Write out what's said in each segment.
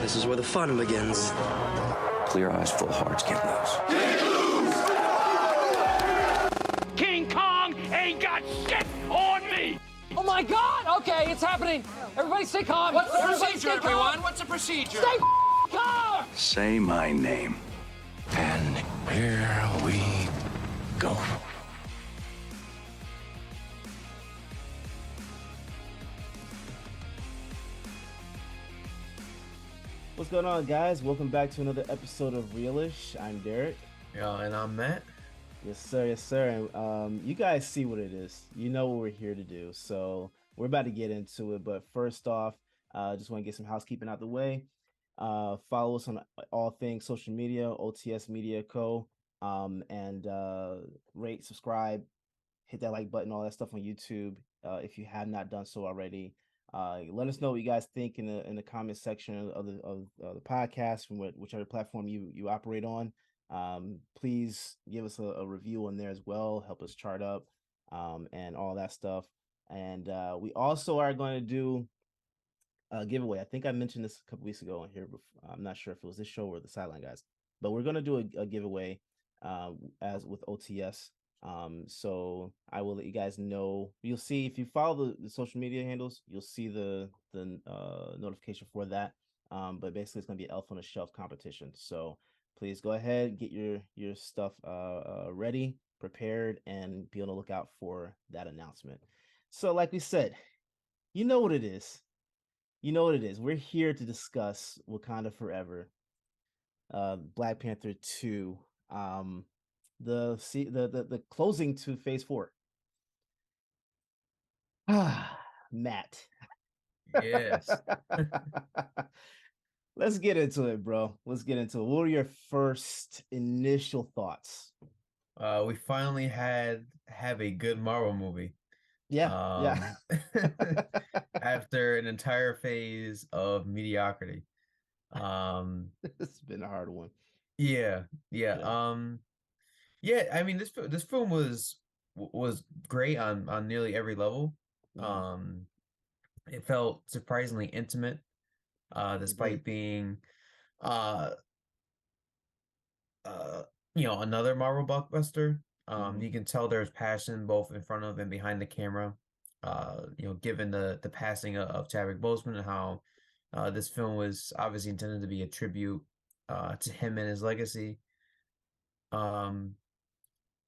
This is where the fun begins. Clear eyes, full hearts, can't lose. King Kong ain't got shit on me! Oh my God! Okay, it's happening. Everybody stay calm. What's the Everybody procedure, everyone? What's the procedure? Stay calm! Say my name. And here we go. What's going on, guys? Welcome back to another episode of Realish. I'm Derrick. Yeah, and I'm Matt. Yes, sir. Yes, sir. And you guys see what it is. You know what we're here to do. So we're about to get into it. But first off, just want to get some housekeeping out the way. Follow us on all things social media, OTS Media Co. And rate, subscribe, hit that like button, all that stuff on YouTube. If you have not done so already. Let us know what you guys think in the comment section of the podcast from whichever platform you operate on. Please give us a review on there as well. Help us chart up and all that stuff. And we also are going to do a giveaway. I think I mentioned this a couple weeks ago on here. I'm not sure if it was this show or the Sideline Guys, but we're going to do a giveaway as with OTS. So I will let you guys know. You'll see if you follow the social media handles, you'll see the notification for that. But basically it's gonna be Elf on a Shelf competition. So please go ahead, get your stuff ready, prepared, and be on the lookout for that announcement. So like we said, you know what it is. You know what it is. We're here to discuss Wakanda Forever, Black Panther 2. The closing to phase 4. Matt. Yes. Let's get into it, bro. Let's get into it. What are your first initial thoughts? We finally have a good Marvel movie. Yeah. After an entire phase of mediocrity. It's been a hard one. Yeah. Yeah, I mean this film was great on nearly every level. It felt surprisingly intimate, despite being another Marvel blockbuster. You can tell there's passion both in front of and behind the camera. Given the passing of Chadwick Boseman and how this film was obviously intended to be a tribute to him and his legacy.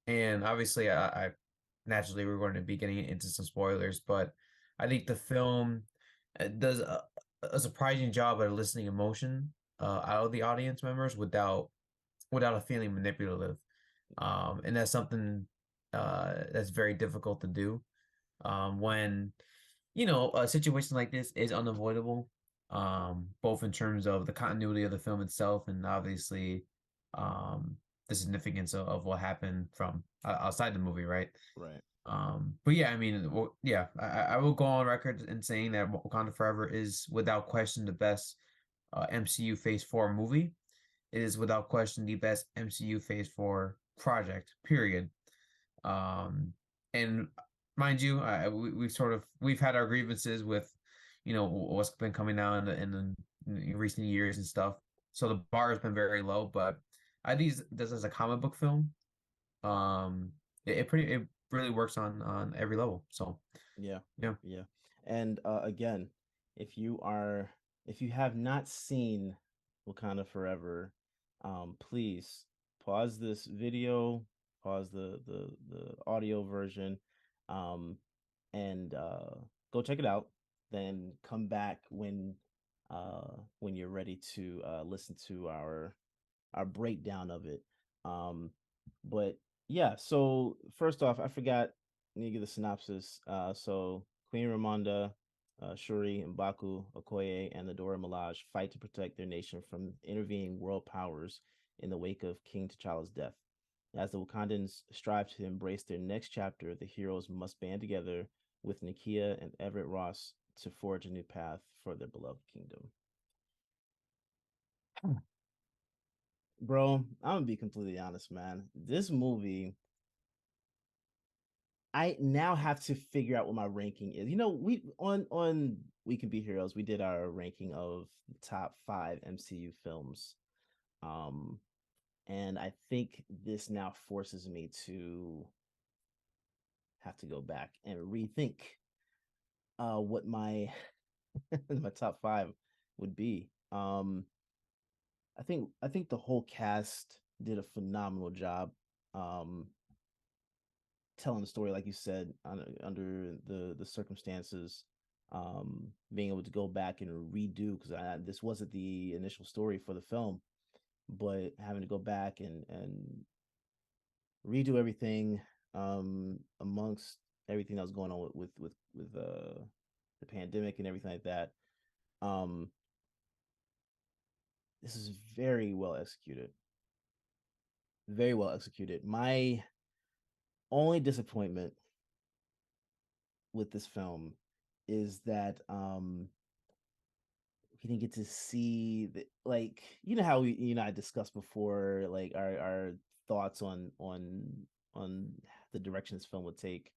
And obviously, I naturally we're going to be getting into some spoilers, but I think the film does a surprising job at eliciting emotion out of the audience members without a feeling manipulative, and that's something that's very difficult to do when a situation like this is unavoidable, both in terms of the continuity of the film itself and obviously the significance of what happened from outside the movie, right? Right. But yeah, I mean, I will go on record in saying that Wakanda Forever is without question the best MCU Phase 4 movie. It is without question the best MCU Phase 4 project, period. And mind you, we've had our grievances with, what's been coming out in recent years and stuff. So the bar has been very low, but I think this as a comic book film, it really works on every level. So Yeah. yeah. And again, if you have not seen Wakanda Forever, please pause this video, pause the audio version, and go check it out. Then come back when you're ready to listen to our breakdown of it. But yeah, so first off, I forgot to give the synopsis. So Queen Ramonda, Shuri, M'Baku, Okoye, and the Dora Milaje fight to protect their nation from intervening world powers in the wake of King T'Challa's death. As the Wakandans strive to embrace their next chapter, the heroes must band together with Nakia and Everett Ross to forge a new path for their beloved kingdom. Bro, I'm gonna be completely honest, man. This movie I now have to figure out what my ranking is. You know, we on We Can Be Heroes, we did our ranking of the top 5 MCU films. Um and I think this now forces me to have to go back and rethink what my my top 5 would be. I think the whole cast did a phenomenal job um telling the story, like you said, under the circumstances. Being able to go back and redo, because this wasn't the initial story for the film, but having to go back and redo everything, amongst everything that was going on with the pandemic and everything like that. Um, this is very well executed. Very well executed. My only disappointment with this film is that we didn't get to see the, like, you know how I discussed before, like our thoughts on the direction this film would take,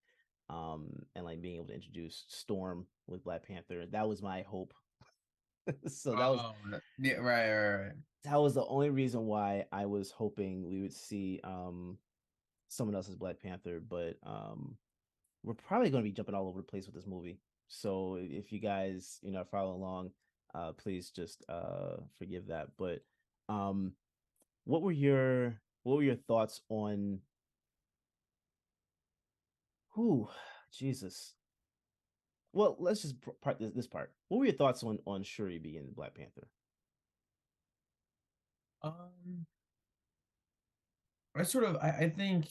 and like being able to introduce Storm with Black Panther. That was my hope. So Oh, yeah, right. that was the only reason why I was hoping we would see someone else's Black Panther, but we're probably going to be jumping all over the place with this movie. So if you guys, are following along, please just forgive that. But um, what were your thoughts on who? Jesus. Well, let's just part this part. What were your thoughts on Shuri being Black Panther? Um, I think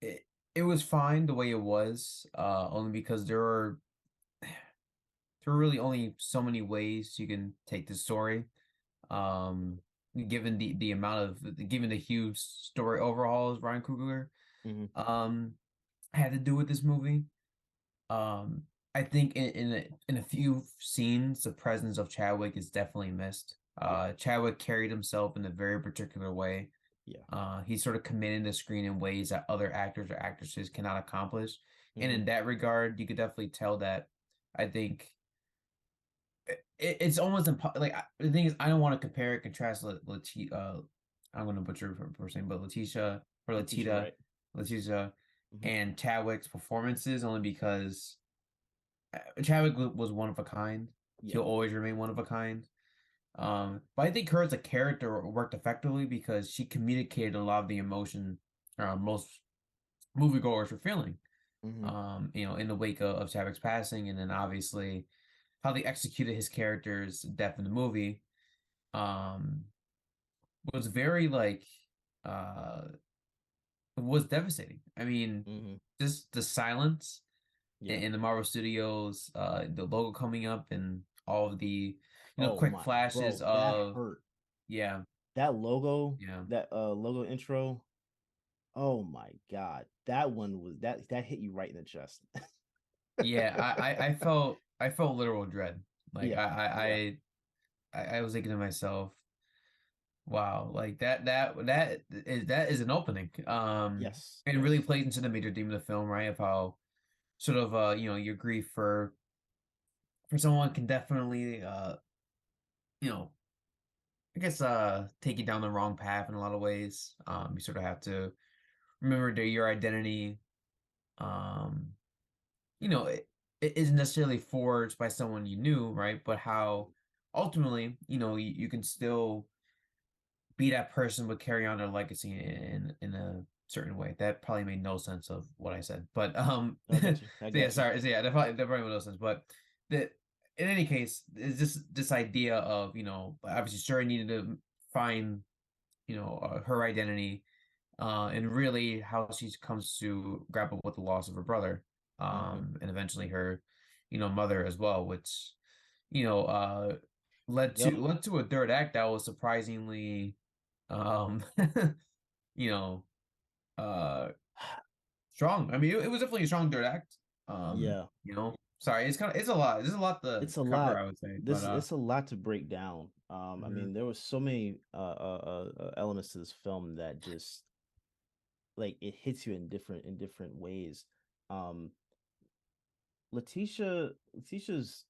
it it was fine the way it was, only because there are really only so many ways you can take the story. Um, given given the huge story overhauls Ryan Coogler Mm-hmm. um had to do with this movie. Um, I think in a few scenes, the presence of Chadwick is definitely missed. Yeah. Chadwick carried himself in a very particular way. Yeah. He sort of commanded the screen in ways that other actors or actresses cannot accomplish. And Mm-hmm. in that regard, you could definitely tell that. I think it's almost like the thing is, I don't want to compare and contrast I'm going to butcher her first name, but Letitia or Letitia Latita, Wright. Letitia Mm-hmm. and Chadwick's performances, only because Chadwick was one of a kind. Yeah. He'll always remain one of a kind. But I think her as a character worked effectively because she communicated a lot of the emotion most moviegoers were feeling. Mm-hmm. In the wake of Chadwick's passing, and then obviously how they executed his character's death in the movie, um, was very uh, was devastating. I mean, Mm-hmm. just the silence Yeah. in the Marvel Studios, the logo coming up, and all of the Oh quick my, flashes bro, that of hurt. yeah, That logo, yeah, that logo intro. Oh my god, that hit you right in the chest. yeah. I felt literal dread. Like Yeah, yeah, I was thinking to myself, wow, like that is an opening. yes, And really yes. plays into the major theme of the film, right? Of how sort of your grief for someone can definitely you know I guess take you down the wrong path in a lot of ways. You sort of have to remember that your identity, um, it isn't necessarily forged by someone you knew, right? But how ultimately, you can still be that person but carry on their legacy in a certain way. That probably made no sense of what I said. But I so got you. I yeah, got you. sorry. So yeah, that probably made no sense. But that in any case, is this idea of, obviously Shuri needed to find, her identity, and really how she comes to grapple with the loss of her brother, Mm-hmm. and eventually her, mother as well, which, you know, uh, Yep. led to a third act that was surprisingly, um, you know, uh, strong. I mean, it was definitely a strong third act. Yeah. Sorry, it's a lot. There's a lot to It's a cover, lot. I would say, This but It's a lot to break down. I mhm. mean, there was so many elements to this film that just like it hits you in different ways. Um, Letitia's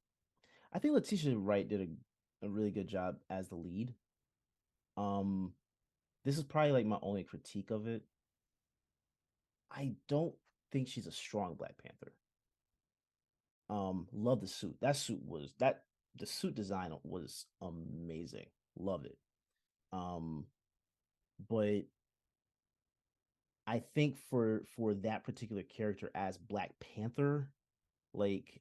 I think Letitia Wright did a really good job as the lead. Um, this is probably like my only critique of it. I don't think she's a strong Black Panther. Love the suit. The suit design was amazing. Love it. Um, but I think for that particular character as Black Panther, like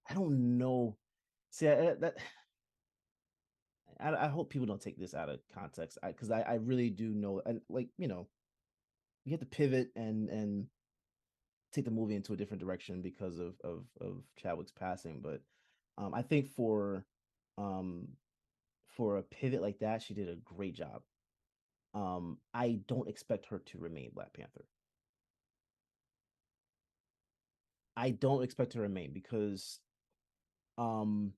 I don't know. See, I hope people don't take this out of context because I really do know, and like you have to pivot and take the movie into a different direction because of Chadwick's passing. But I think um for a pivot like that, she did a great job. I don't expect her to remain Black Panther. I don't expect her to remain because um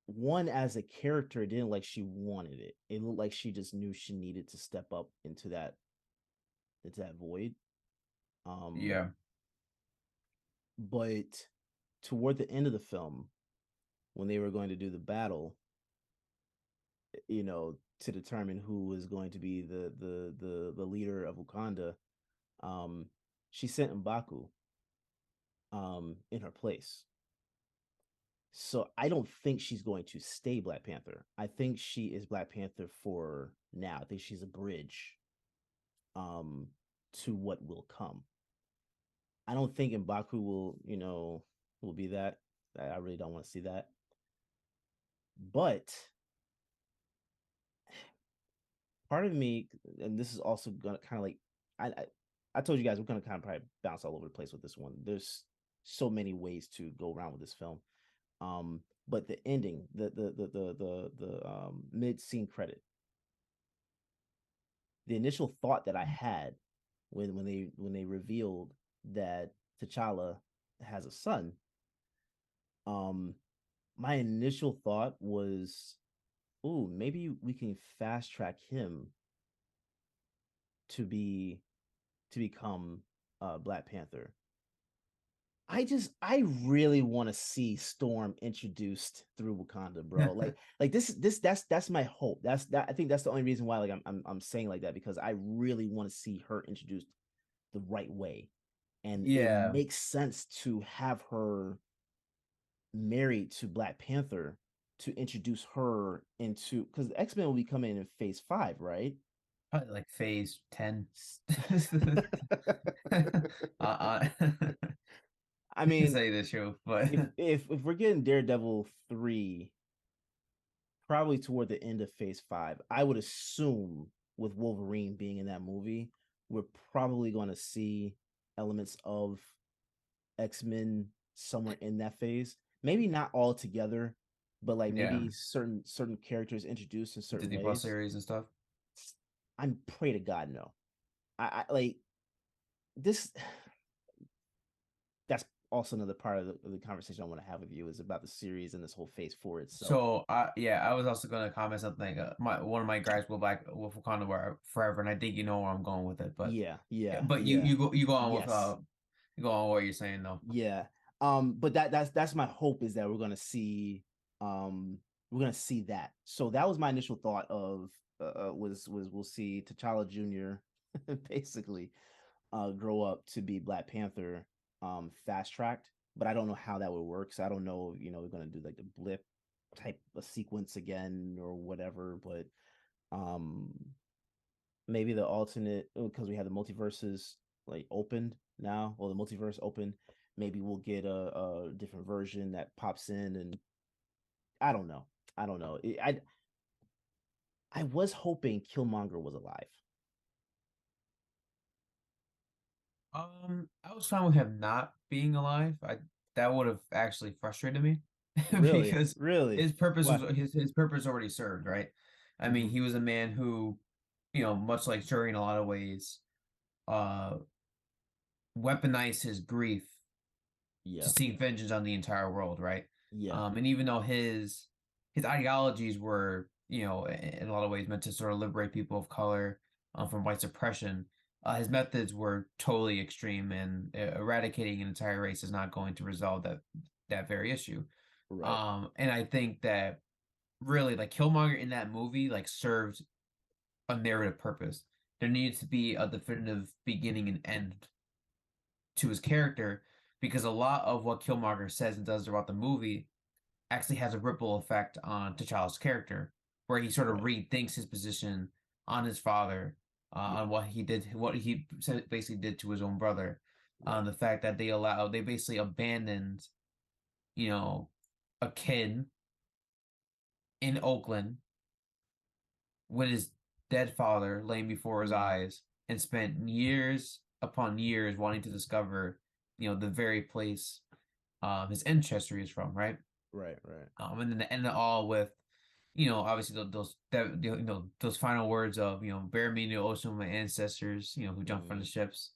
one as a character it didn't like she wanted it. It looked like she just knew she needed to step up into that void. Um Yeah. but toward the end of the film, when they were going to do the battle, to determine who was going to be the leader of Wakanda, um, she sent M'Baku in her place. So I don't think she's going to stay Black Panther. I think she is Black Panther for now. I think she's a bridge um to what will come. I don't think M'Baku will be that. I really don't want to see that. But part of me, and this is also gonna kind of like I told you guys we're gonna kind of probably bounce all over the place with this one. There's so many ways to go around with this film. But the ending, the mid scene credit, the initial thought that I had when they revealed that T'Challa has a son, um, my initial thought was, "Ooh, maybe we can fast track him to be to become Black Panther." I really want to see Storm introduced through Wakanda, bro. Like that's my hope. I think that's the only reason why like I'm saying like that because I really want to see her introduced the right way. And it Yeah. makes sense to have her married to Black Panther to introduce her into because X-Men will be coming in phase 5, right? Probably like phase 10. uh, I to mean, say the truth, but if we're getting Daredevil 3 probably toward the end of phase 5, I would assume with Wolverine being in that movie, we're probably going to see elements of X-Men somewhere in that phase. Maybe not all together, but like yeah, maybe certain characters introduced in certain Disney Plus ways. series and stuff. I'm pray to God no. I like this. That's also another part of the conversation I want to have with you is about the series and this whole phase 4 itself. So I was also gonna comment something. One of my guys will back with Wakanda Forever, and I think you know where I'm going with it. But Yeah, yeah, yeah, but yeah. you go on with Yes. you go on what you're saying though. Yeah. But that's my hope is that we're gonna see that. So that was my initial thought of was we'll see T'Challa Jr. basically grow up to be Black Panther fast tracked, but I don't know how that would work. So I don't know, we're gonna do like the blip type of sequence again or whatever, but um maybe the alternate because we have the multiverses like opened now, or the multiverse open. Maybe we'll get a different version that pops in, and I don't know. I don't know. I was hoping Killmonger was alive. I was fine with him not being alive. I That would have actually frustrated me Really, because really. What? his purpose already served, right? I mean, Mm-hmm. he was a man who, much like Shuri in a lot of ways, uh, weaponized his grief to Yeah, seek vengeance on the entire world, right? yeah, And even though his ideologies were, in a lot of ways meant to sort of liberate people of color, from white suppression, his methods were totally extreme, and eradicating an entire race is not going to resolve that very issue. Right. And I think that really, like, Killmonger in that movie, like, served a narrative purpose. There needs to be a definitive beginning and end to his character, because a lot of what Killmonger says and does throughout the movie actually has a ripple effect on T'Challa's character, where he sort of Right. rethinks his position on his father, Yeah. on what he basically did to his own brother, on Right. the fact that they basically abandoned, you know, a kid in Oakland with his dead father laying before his Mhm. eyes, and spent years upon years wanting to discover, the very place his ancestry is from, right? Right. Right. And then to end it all with, obviously those final words of, bear me no ocean with my ancestors, who jumped from the Mhm. ships,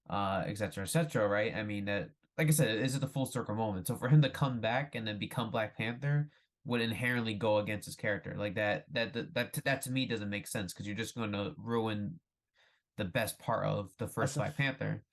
et cetera, right? I mean, that, like I said, is it the full circle moment? So for him to come back and then become Black Panther would inherently go against his character. Like that to me doesn't make sense, because you're just going to ruin the best part of the That's first a Black Panther.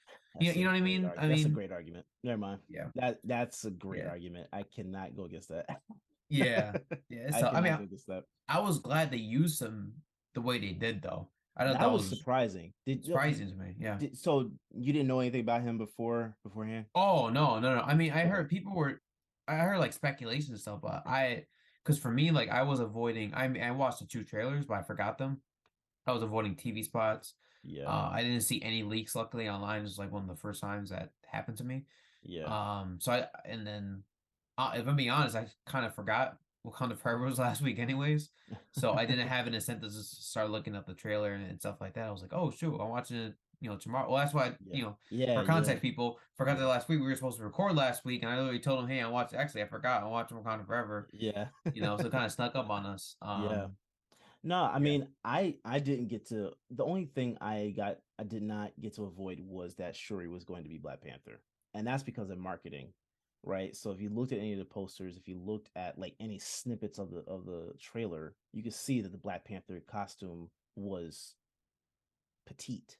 You That's a you know what I great mean? argument. I That's a mean, great argument. Never mind. yeah, That's a great yeah, argument. I cannot go against that. yeah, yeah. I So I cannot mean, go against that. I was glad they used him the way they did, though. I thought That that was was surprising. surprising to me. Yeah. So you didn't know anything about him beforehand? Oh, no, no, no. I mean, Okay. I heard like speculation and stuff, but because for me, like, I was avoiding. I mean, I watched the two trailers, but I forgot them. I was avoiding TV spots. Yeah. I didn't see any leaks. Luckily, online. It was like one of the first times that happened to me. Yeah. So and then, if I'm being honest, I kind of forgot Wakanda Forever was last week, anyways. So I didn't have an incentive to start looking up the trailer and stuff like that. I was like, oh shoot, I'm watching it, tomorrow. Well, that's why, Yeah. Yeah. for Yeah. context, people forgot that Yeah. last week we were supposed to record last week, and I literally told them, hey, I watched. Actually, I forgot. I'm watching Wakanda Forever. Yeah. So it kind of snuck up on us. Yeah. No, I Yeah. mean, I didn't get to the only thing I did not get to avoid was that Shuri was going to be Black Panther. And that's because of marketing, right? So if you looked at any of the posters, if you looked at like any snippets of the trailer, you could see that the Black Panther costume was petite.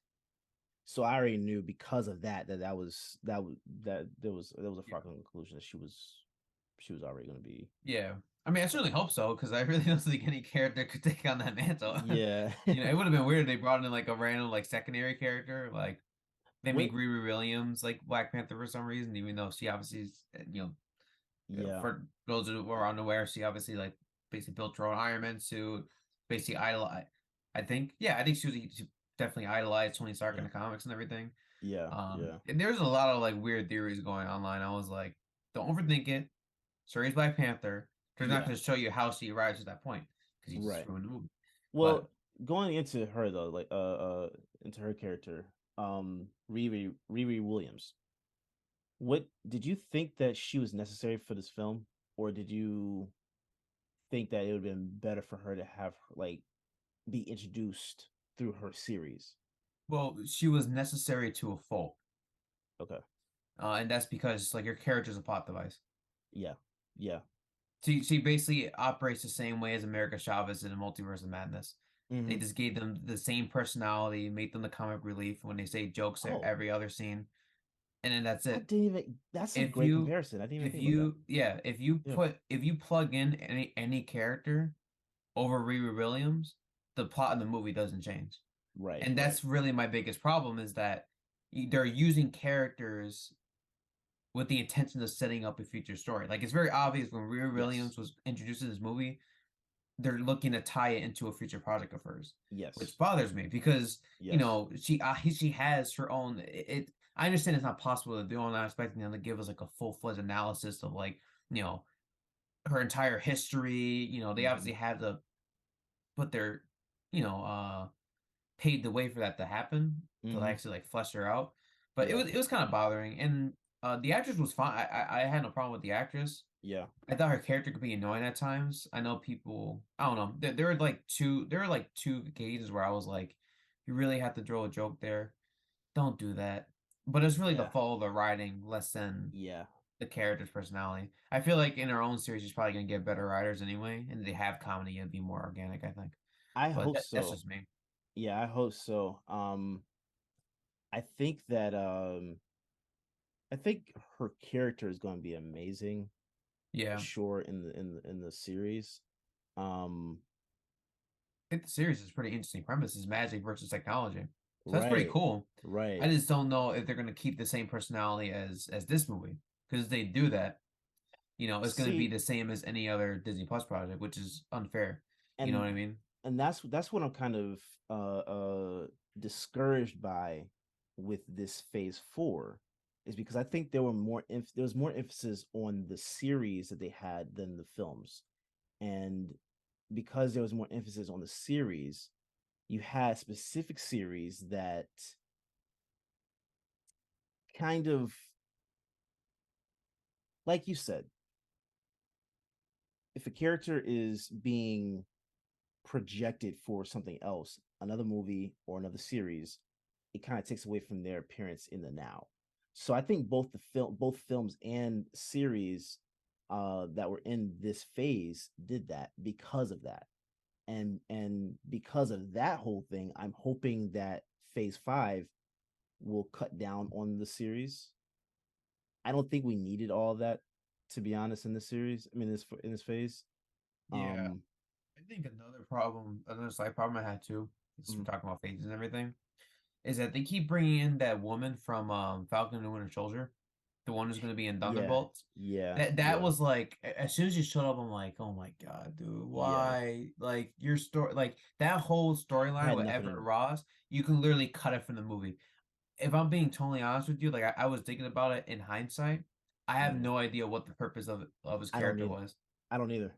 So I already knew because of that there was a Yeah. foregone conclusion that she was already going to be. Yeah. I mean, I certainly hope so, because I really don't think any character could take on that mantle. Yeah. It would have been weird if they brought in like a random like secondary character, like they What? make Riri Williams like Black Panther for some reason, even though she obviously is, Yeah. for those who are unaware, she obviously like basically built her own Iron Man suit, basically idolized. I think she definitely idolized Tony Stark in Yeah. the comics and everything. Yeah. Yeah. And there's a lot of like weird theories going online. I was like, don't overthink it. Shuri's Black Panther. They're not Yeah. going to show you how she arrives at that point, because you just Right. ruined the movie. But Well, going into her though, like into her character, Riri Williams. What did you think that she was necessary for this film, or did you think that it would have been better for her to have like be introduced through her series? well, she was necessary to a fault, Okay. and that's because like your character's a plot device. Yeah. Yeah. She basically operates the same way as America Chavez in a Multiverse of Madness. They Hmm. just gave them the same personality, made them the comic relief when they say jokes at Oh, every other scene, and then that's I it. didn't even. That's a If great you comparison. I didn't even if think about that. you yeah, Yeah. if you plug in any character over Riri Williams, the plot of the movie doesn't change. Right. And Right. that's really my biggest problem, is that they're using characters with the intention of setting up a future story. Like, it's very obvious when Riri Yes. Williams was introduced in this movie, they're looking to tie it into a future project of hers, Yes. which bothers me, because Yes. she has her own. I understand it's not possible to do. I'm not expecting them to give us like a full fledged analysis of like, you know her entire history. They Hmm. obviously have to put their, you know paved the way for that to happen, to Hmm. actually like flesh her out. But Yeah. it was kind of bothering, and the actress was fine. I had no problem with the actress. Yeah. I thought her character could be annoying at times. I know people. I don't know. There were like two occasions where I was like, you really have to throw a joke there. Don't do that. But it's really the Yeah. fault of the writing, less than Yeah. the character's personality. I feel like in her own series, she's probably gonna get better writers anyway, and they have comedy and be more organic, I think. I But hope that's so. just me. Yeah, I hope so. I think that I think her character is going to be amazing for Yeah, sure in the series. Um, I think the series is pretty interesting. Premise is magic versus technology, so that's pretty right, cool. I right. just don't know if they're gonna keep the same personality as this movie, because if they do that, it's gonna be See, the same as any other Disney Plus project, which is unfair. You know and what I mean? that's what I'm kind of discouraged by with this phase 4 is because I think there was more emphasis on the series that they had than the films. And because there was more emphasis on the series, you had specific series that kind of, like you said, if a character is being projected for something else, another movie or another series, it kind of takes away from their appearance in the now. So I think both films and series that were in this phase did that because of that. And because of that whole thing, I'm hoping that phase 5 will cut down on the series. I don't think we needed all of that, to be honest, in this series. I mean, in this phase. Yeah, Um, I think another slight problem I had too, is we're mhm. talking about phases and everything, is that they keep bringing in that woman from Falcon and the Winter Soldier, the one who's going to be in Yeah, Thunderbolts. yeah, That yeah, was like, as soon as you showed up, I'm like, oh my god, dude, yeah. why? Like your story, like that whole storyline Had with nothing Everett in. Ross, you can literally cut it from the movie. If I'm being totally honest with you, like I was thinking about it in hindsight, I have Mm, no idea what the purpose of his I don't character need. was. I don't either.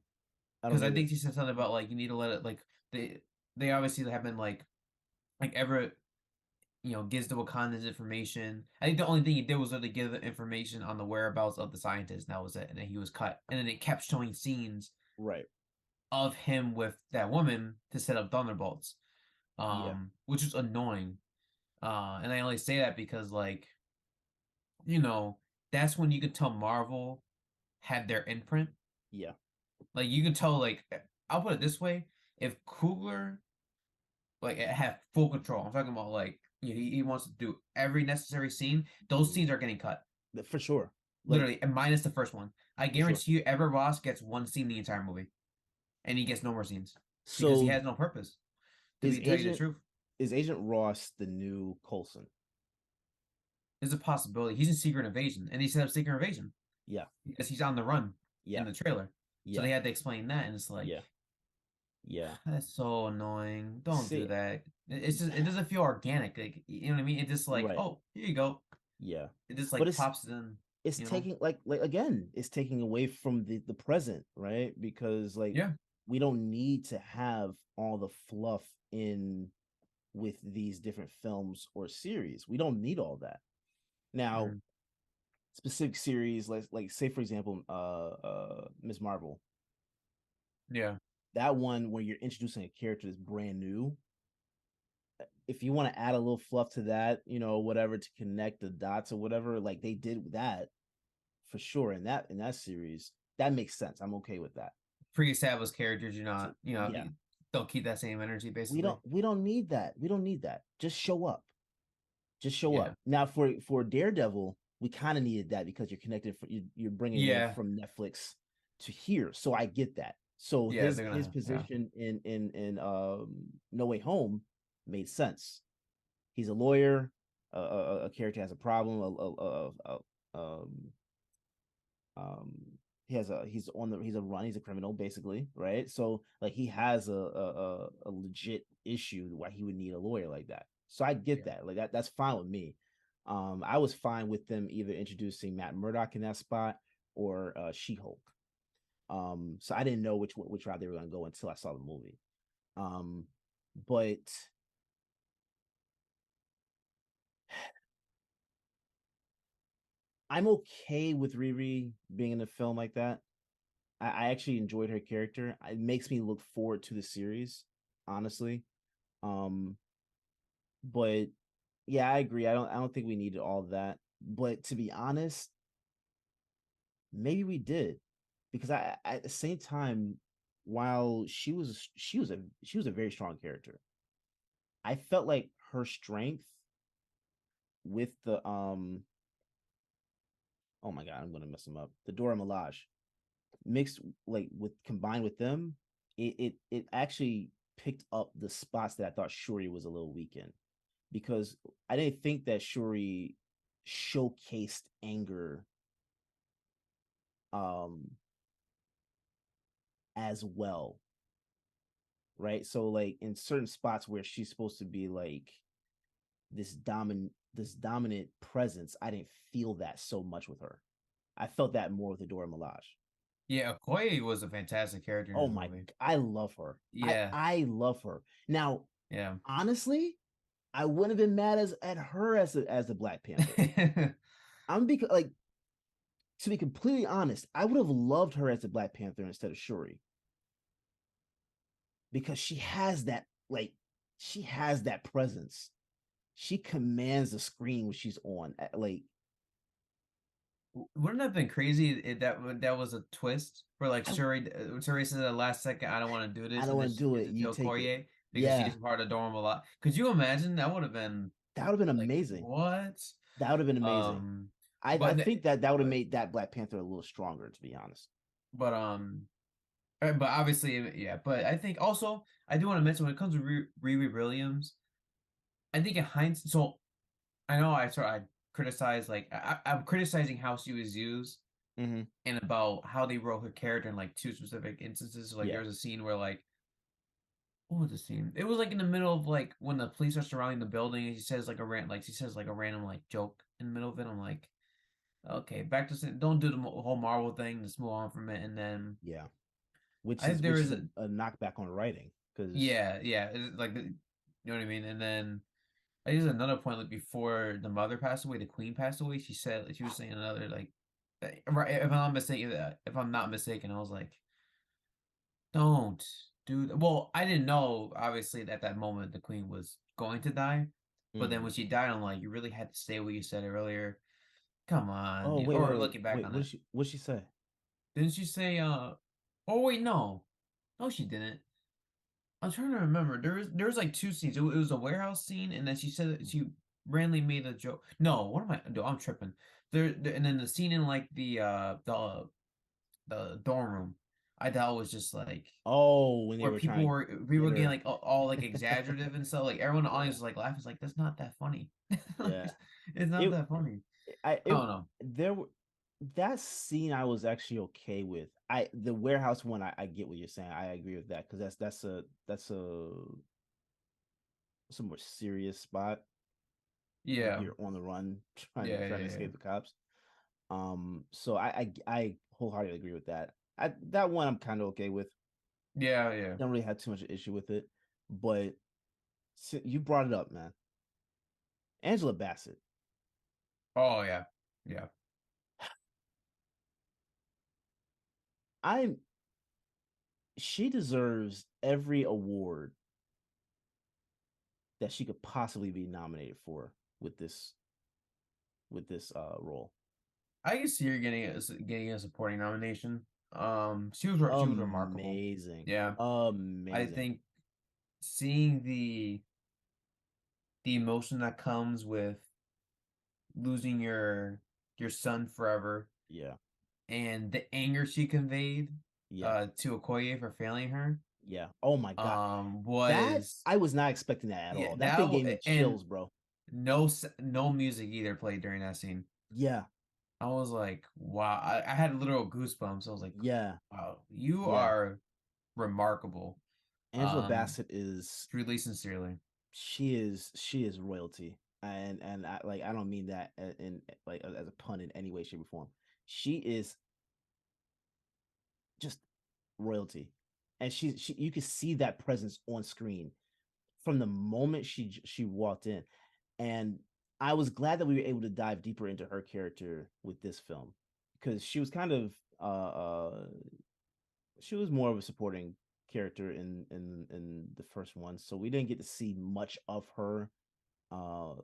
I Because don't I either. think she said something about like you need to let it like they obviously have been like Everett, gives the Wakandans information. I think the only thing he did was really give the information on the whereabouts of the scientist, and that was it. And then he was cut. And then it kept showing scenes Right. of him with that woman to set up Thunderbolts, Yeah. which is annoying. And I only say that because you know, that's when you could tell Marvel had their imprint. Yeah. Like you can tell, I'll put it this way: if Coogler have full control. I'm talking about he wants to do every necessary scene. Those Mm, scenes are getting cut, for sure. Like literally, and minus the first one. I for sure. guarantee you, Everett Ross gets one scene the entire movie, and he gets no more scenes because he So has no purpose. is Tell you the Agent truth, is Agent Ross the new Coulson? there's a possibility he's in Secret Invasion, and he set up Secret Invasion Yeah. because he's on the run in Yeah. the trailer. So Yeah. they had to explain that, and it's like Yeah. Yeah. that's so annoying. Don't do See. that. It's just it doesn't feel organic. Like you know what I mean? It just like, Right. oh, here you go. Yeah. It just But like plops it in. it's You know? taking like again, it's taking away from the present, right? Because like Yeah. we don't need to have all the fluff in with these different films or series. We don't need all that. Now, Mhm. specific series like say for example Ms. Marvel, Yeah. that one where you're introducing a character that's brand new, if you want to add a little fluff to that, whatever, to connect the dots or whatever, like they did that for sure in that series, that makes sense. I'm okay with that. Pre-established characters, you're To, not, yeah, don't keep that same energy we basically. don't need that. We don't need that. Just show up. Just show Yeah. up. Now for Daredevil, we kind of needed that because you're connected. You're bringing it in Yeah. from Netflix to here, so I get that. So Yeah, his yeah. position in No Way Home made sense. He's a lawyer. A character has a problem. Um, he's a run. He's a criminal basically, right? So like he has a legit issue why he would need a lawyer like that. So I get Yeah. that. Like that's fine with me. I was fine with them either introducing Matt Murdock in that spot or She-Hulk. So I didn't know which route they were going to go until I saw the movie. Um, but I'm okay with Riri being in a film like that. I actually enjoyed her character. It makes me look forward to the series, honestly. Um, but yeah, I agree. I don't think we needed all of that. But to be honest, maybe we did, because I at the same time, while she was a very strong character, I felt like her strength with the oh my god, I'm gonna mess them up. The Dora Milaje mixed like with combined with them, it actually picked up the spots that I thought Shuri was a little weak in, because I didn't think that Shuri showcased anger um as well, right? So like in certain spots where she's supposed to be like this dominant presence, I didn't feel that so much with her. I felt that more with Adora Milaje. Yeah, Okoye was a fantastic character in Oh this my, movie. I love her. Yeah, I love her. Now, yeah. honestly, I wouldn't have been mad at her as a Black Panther. I'm because like to be completely honest, I would have loved her as a Black Panther instead of Shuri, because she has that presence. She commands the screen when she's on. Like, Wouldn't that have been crazy if that was a twist where like I, Shuri says at the last second, "I don't want to do I this," don't and then want to she do gives it. it You to take it. Okoye because Yeah, she's part of Dorm a lot. Could you imagine? That would have been that would have been like amazing. what? That would have been amazing. Um, I but think that would have but made that Black Panther a little stronger, to be honest. but but obviously, yeah. But I think also I do want to mention when it comes to Riri Williams, I think in hindsight, so I know I criticize like I'm criticizing how she was used Mm-hmm. and about how they wrote her character in like two specific instances. So, like Yeah. there was a scene where like what was the scene? It was like in the middle of like when the police are surrounding the building and she says like a random like joke in the middle of it. I'm like, okay, back to don't do the whole Marvel thing. Just move on from it. And then Yeah. Which I think is there which is is a knockback on writing, because yeah, it's like you know what I mean. And then I think there's another point like before the mother passed away, the queen passed away. She said she was saying another like right if I'm not mistaken, I was like, don't do that. Well, I didn't know obviously at that moment the queen was going to die, but then mm. when she died, I'm like, you really had to say what you said earlier. Come on, Oh wait, or looking back wait. on it, What did she say? didn't she say? Oh wait, no, she didn't. I'm trying to remember. There was like two scenes. It was a warehouse scene, and then she said that she randomly made a joke. No, what am I? No, I'm tripping. And then the scene in like the dorm room, I thought was just like Oh, when they where were people trying were to people get were getting her. like all like exaggerative and stuff. Like everyone in the Yeah. audience was like laughing. It's like that's not that funny. Like, Yeah. it's not It that funny. I I it don't know. there were that scene I was actually okay with. The warehouse one, I get what you're saying. I agree with that, because that's a more serious spot. Like Yeah, you're on the run yeah, trying to yeah, yeah. escape the cops. So I wholeheartedly agree with that. That one I'm kind of okay with. Yeah, yeah. Don't really have too much issue with it. But you brought it up, man. Angela Bassett. Oh yeah, yeah. I'm She deserves every award that she could possibly be nominated for with this role. I can see her getting a supporting nomination. She was remarkable. Amazing. Yeah, I Amazing. think seeing the emotion that comes with losing your son forever Yeah. and the anger she conveyed Yeah. to Okoye for failing her Yeah. Oh my god. That was I was not expecting that at yeah all. That thing gave me and chills, bro. no music either played during that scene. Yeah. I was like, wow, I had literal goosebumps. I was like, Yeah. wow, you Yeah. are remarkable. Angela Bassett is Truly, sincerely. she is royalty. And I don't mean that in like as a pun in any way, shape, or form. She is just royalty. And she you can see that presence on screen from the moment she walked in. And I was glad that we were able to dive deeper into her character with this film, because she was kind of she was more of a supporting character in the first one, so we didn't get to see much of her.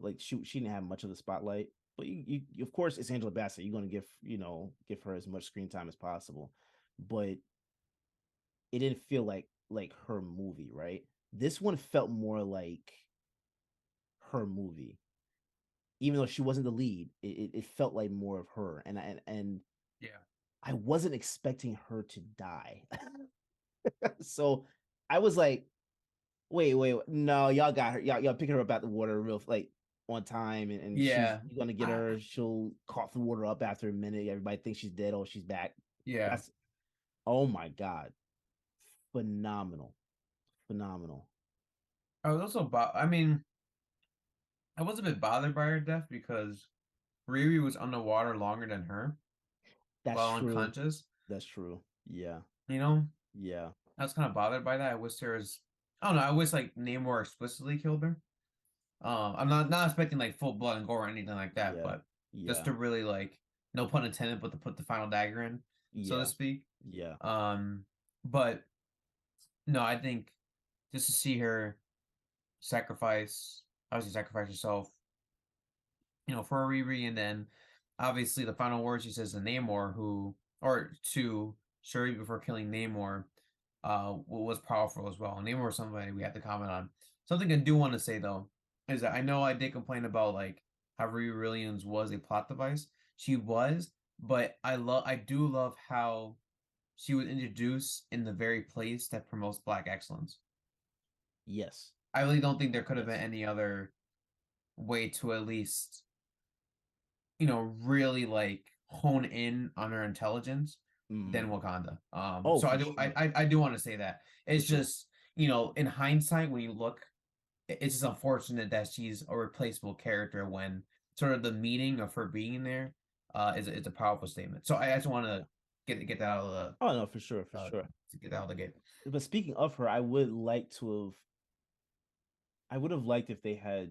Like she didn't have much of the spotlight, but you of course it's Angela Bassett. You're going to give her as much screen time as possible, but it didn't feel like her movie, right? This one felt more like her movie, even though she wasn't the lead. It felt like more of her, and Yeah. I wasn't expecting her to die. So I was like, wait, no, y'all got her, y'all picking her up out the water real like on time, and she's Yeah. you're gonna get her. She'll cough the water up after a minute. Everybody thinks she's dead. Oh, she's back. Yeah. That's oh my god, phenomenal, phenomenal. I was also I mean, I was a bit bothered by her death because Riri was underwater longer than her That's while true. unconscious. That's true. Yeah, You know, yeah, I was kind of bothered by that. I wish there was, I don't know. I wish like Namor explicitly killed her. I'm not expecting like full blood and gore or anything like that, yeah, but just yeah, to really like, no pun intended, but to put the final dagger in, so to yeah, speak. yeah. But no, I think just to see her obviously sacrifice herself, for a Riri, and then obviously the final words she says to Namor, or to Shuri before killing Namor, was powerful as well. And Namor was somebody we have to comment on. Something I do want to say though is that I know I did complain about like how Riri Williams was a plot device. She was, but I do love how she was introduced in the very place that promotes Black excellence. Yes, I really don't think there could have been yes. any other way to at least really like hone in on her intelligence than Mm. Wakanda. Oh, So for sure, I do want to say that. for It's sure. just, in hindsight, when you look, it's just unfortunate that she's a replaceable character when sort of the meaning of her being there is a powerful statement. So I just want Yeah. to get that out of Oh no, for sure, for the sure. to get that out of the gate. But speaking of her, I would have liked if they had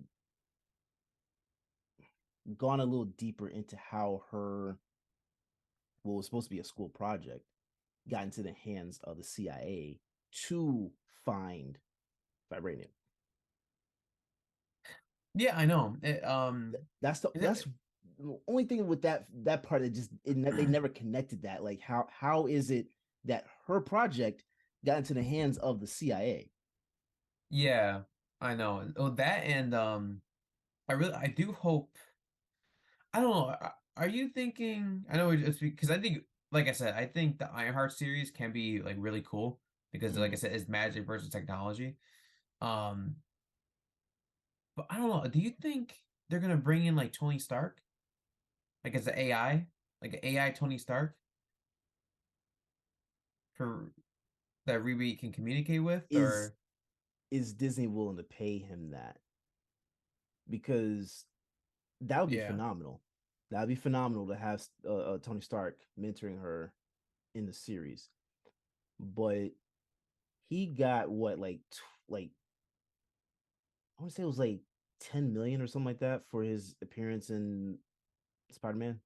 gone a little deeper into how her what was supposed to be a school project got into the hands of the CIA to find vibranium. Yeah, I know. Is That's it, the only thing with that part that they never connected that. Like how is it that her project got into the hands of the CIA? yeah, I know. Oh, that and I do hope. I don't know. Are you thinking? I know it's because I think, like I said, I think the Ironheart series can be like really cool because, like I Mm. said, it's magic versus technology. Um, but I don't know. Do you think they're gonna bring in like Tony Stark, like as an AI, like an AI Tony Stark for that Riri can communicate with, Is or is Disney willing to pay him that? Because that would be yeah, phenomenal. That would be phenomenal to have Tony Stark mentoring her in the series. But he got what like I want to say it was like 10 million or something like that for his appearance in Spider-Man.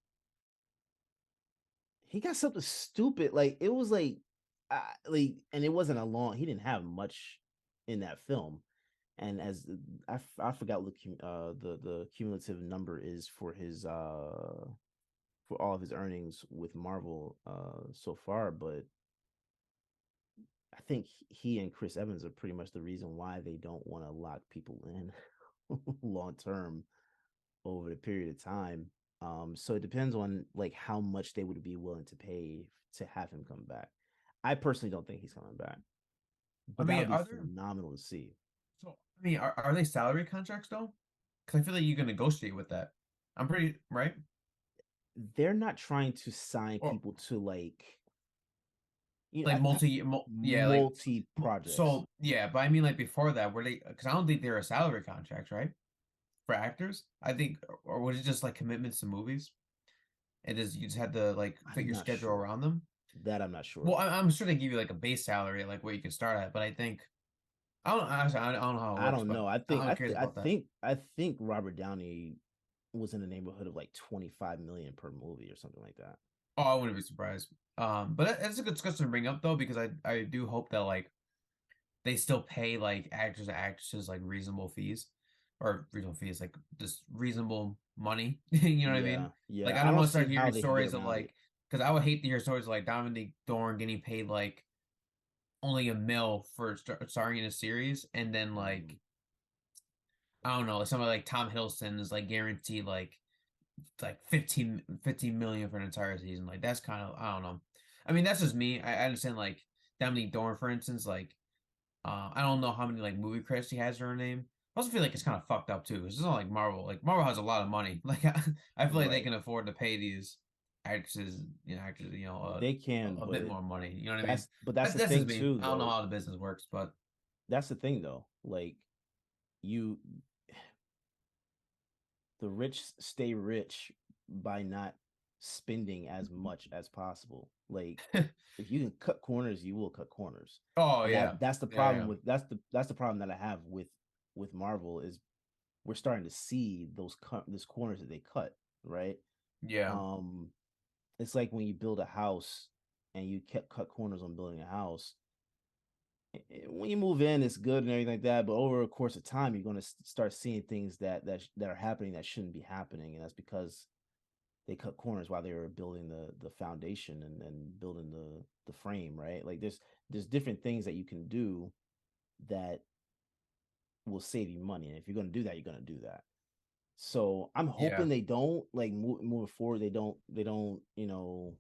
He got something stupid like it was and it wasn't a long. He didn't have much in that film, and as I forgot what the cumulative number is for all of his earnings with Marvel so far, but I think he and Chris Evans are pretty much the reason why they don't want to lock people in long term over the period of time. So it depends on like how much they would be willing to pay to have him come back. I personally don't think he's coming back, I but that mean, would be phenomenal to see. are they salary contracts though? Because I feel like you can negotiate with that. I'm pretty right. They're not trying to sign Or people to like like yeah, like multi projects. so yeah, but I mean like before that, were they? Because I don't think they're a salary contract, right? For actors, I think, or was it just like commitments to movies? It is you just had to like fit I'm your not schedule sure. around them. That I'm not sure. Well, I'm sure they give you like a base salary, like where you can start at. But I think I don't actually I don't know how it I works, don't but know. I'm curious about that. I think Robert Downey was in the neighborhood of like 25 million per movie or something like that. Oh, I wouldn't be surprised. But it's a good discussion to bring up though because I do hope that like they still pay like actors and actresses like reasonable fees or reasonable fees, like just reasonable money. You know what I mean? Yeah, Like yeah. I I don't don't want to start see how hearing they can get stories of around it. like because I would hate to hear stories of like Dominic Dorn getting paid like only a mil for starring in a series and then like Mhm. I don't know, somebody like Tom Hiddleston is like guaranteed like 15 million for an entire season. Like that's kind of, I don't know. I mean, that's just me. I understand like Dominique Dorn, for instance, like I don't know how many like movie credits she has in her name. I also feel like it's kind of fucked up too. It's not like Marvel. Like Marvel has a lot of money. Like I feel like they Right. can afford to pay these actors, They can, a bit but more money. You know what I mean? that's the That's just thing me. too, I don't know though. how the business works, but That's the thing, though. Like you, the rich stay rich by not spending as much as possible. Like if you can cut corners, you will cut corners. oh And yeah, that's the yeah, problem yeah, with that's the problem that I have with Marvel is we're starting to see those corners that they cut, right? yeah, Um it's like when you build a house and you kept cut corners on building a house. When you move in, it's good and everything like that. But over a course of time, you're going to start seeing things that are happening that shouldn't be happening, and that's because they cut corners while they were building the foundation and building the frame, right? Like there's different things that you can do that will save you money, and if you're going to do that, you're going to do that. So I'm yeah. hoping they don't like moving forward. They don't because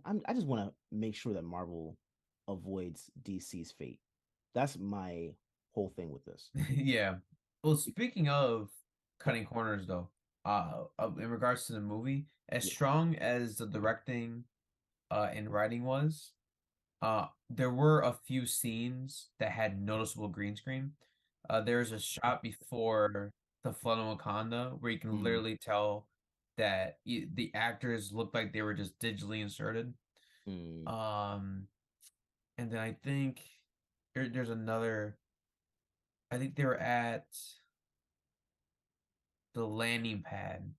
I just want to make sure that Marvel avoids DC's fate. That's my whole thing with this. Yeah. Well, speaking of cutting corners, though, in regards to the movie, as Yeah. strong as the directing, and writing was, there were a few scenes that had noticeable green screen. There's a shot before the flood in Wakanda where you can Mm, literally tell that the actors looked like they were just digitally inserted. mm, Um, and then I think there's another. I think they were at the landing pad,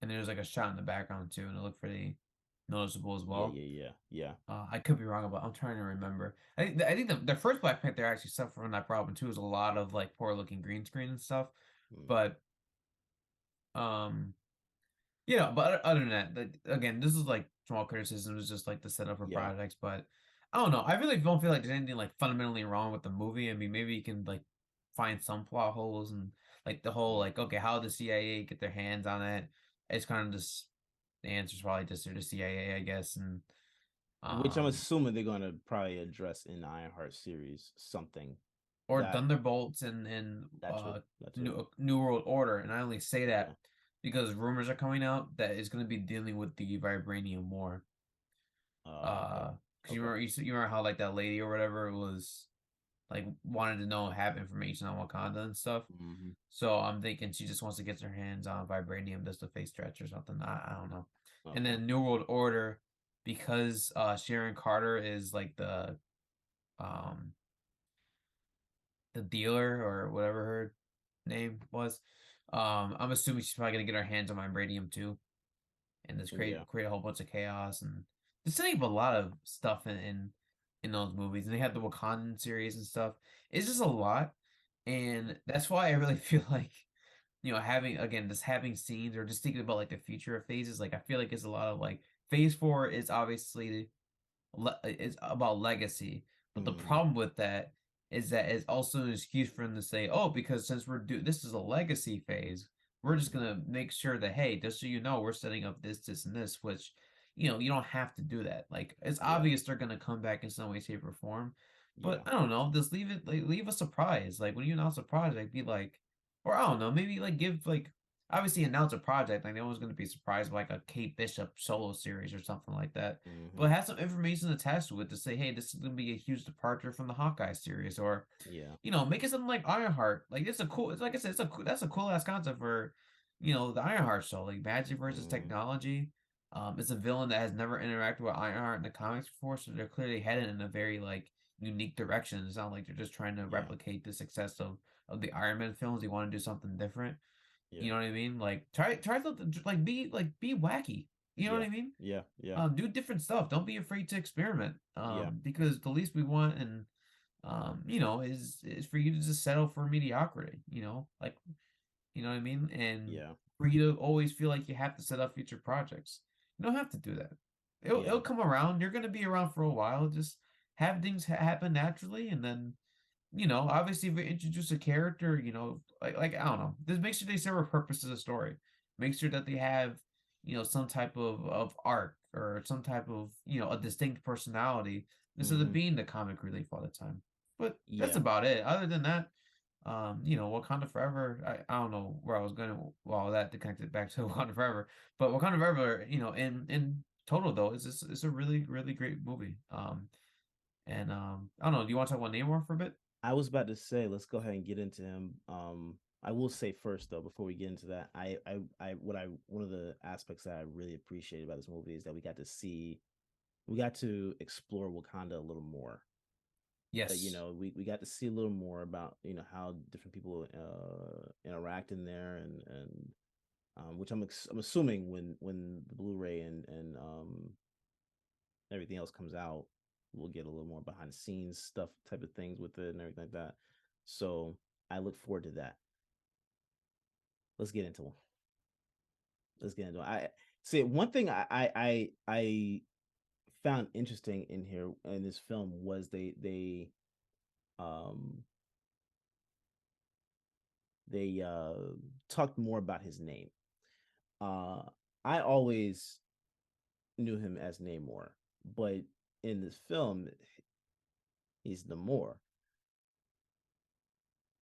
and there's like a shot in the background too, and it looked pretty noticeable as yeah, well. yeah, yeah, yeah, I could be wrong about. I'm trying to remember. I think the first Black Panther actually suffered from that problem too. Is a lot of like poor looking green screen and stuff. mm, But um, but other than that, like, again, this is like small criticisms, just like the setup for yeah. projects. But I don't know. I really don't feel like there's anything like fundamentally wrong with the movie. I mean, maybe you can like find some plot holes and like the whole Mm. like okay, how did the CIA get their hands on it? It's kind of just the answer's probably just they're the CIA, I guess, and Which I'm um assuming they're gonna probably address in the Ironheart series something or that Thunderbolts and that too, that too. New World Order, and I only say Yeah. that because rumors are coming out that it's going to be dealing with the vibranium war. Okay. Because Okay. you remember how like that lady or whatever was like wanted to know have information on Wakanda and stuff. Hmm. So I'm thinking she just wants to get her hands on vibranium just to face stretch or something. I don't know. And Okay. then New World Order because Sharon Carter is like um the dealer or whatever her name was. I'm assuming she's probably gonna get her hands on vibranium too, and just Yeah. create a whole bunch of chaos and just setting up a lot of stuff in those movies. And they have the Wakandan series and stuff. It's just a lot, and that's why I really feel like having again just having scenes or just thinking about like the future of phases. Like I feel like it's a lot of like phase four is obviously it's about legacy. But the Mm, problem with that is that it's also an excuse for them to say, "Oh, because since this is a legacy phase, we're just mm, gonna make sure that hey, just so you know, we're setting up this, this, and this." Which you don't have to do that. Like it's yeah. obvious they're gonna come back in some way, shape, or form. But Yeah. I don't know, just leave it like leave a surprise. Like when you announce a project, be like, or I don't know, maybe like give like obviously announce a project. Like no one's gonna be surprised by like a Kate Bishop solo series or something like that, Hmm. but have some information attached to it to say, hey, this is going to be a huge departure from the Hawkeye series, or Yeah. make it something like Ironheart. Like it's a cool, it's like I said, that's a cool ass concept for, the Ironheart show, like magic versus Mm, technology. It's a villain that has never interacted with Ironheart in the comics before, so they're clearly headed in a very like unique direction. It's not like they're just trying to yeah. replicate the success of the Iron Man films. They want to do something different. You Yeah. know what I mean? Like try something be wacky. You know what Yeah. I mean? Yeah. Yeah. Do different stuff. Don't be afraid to experiment. Yeah. Because the least we want and is for you to just settle for mediocrity. Like you know what I mean, and Yeah. for you to always feel like you have to set up future projects. You don't have to do that. It'll Yeah. come around. You're gonna be around for a while. Just have things happen naturally, and then obviously if we introduce a character, like I don't know, just make sure they serve a purpose to the story. Make sure that they have, some type of arc or some type of, a distinct personality instead of Hmm. being the comic relief all the time. But that's Yeah. about it. Other than that, Wakanda Forever. I don't know where I was going with all that to connect it back to Wakanda Forever, but Wakanda Forever, in total though, it's a really really great movie. And I don't know. Do you want to talk about Namor for a bit? I was about to say, let's go ahead and get into him. I will say first though, before we get into that, one of the aspects that I really appreciated about this movie is that we got to explore Wakanda a little more. Yes. We got to see a little more about how different people interact in there, and which I'm assuming when the Blu-ray and everything else comes out, we'll get a little more behind the scenes stuff type of things with it and everything like that. So I look forward to that. Let's get into it. Let's get into it. I see one thing I found interesting in here in this film was um they talked more about his name. Uh I always knew him as Namor, but in this film he's Namor.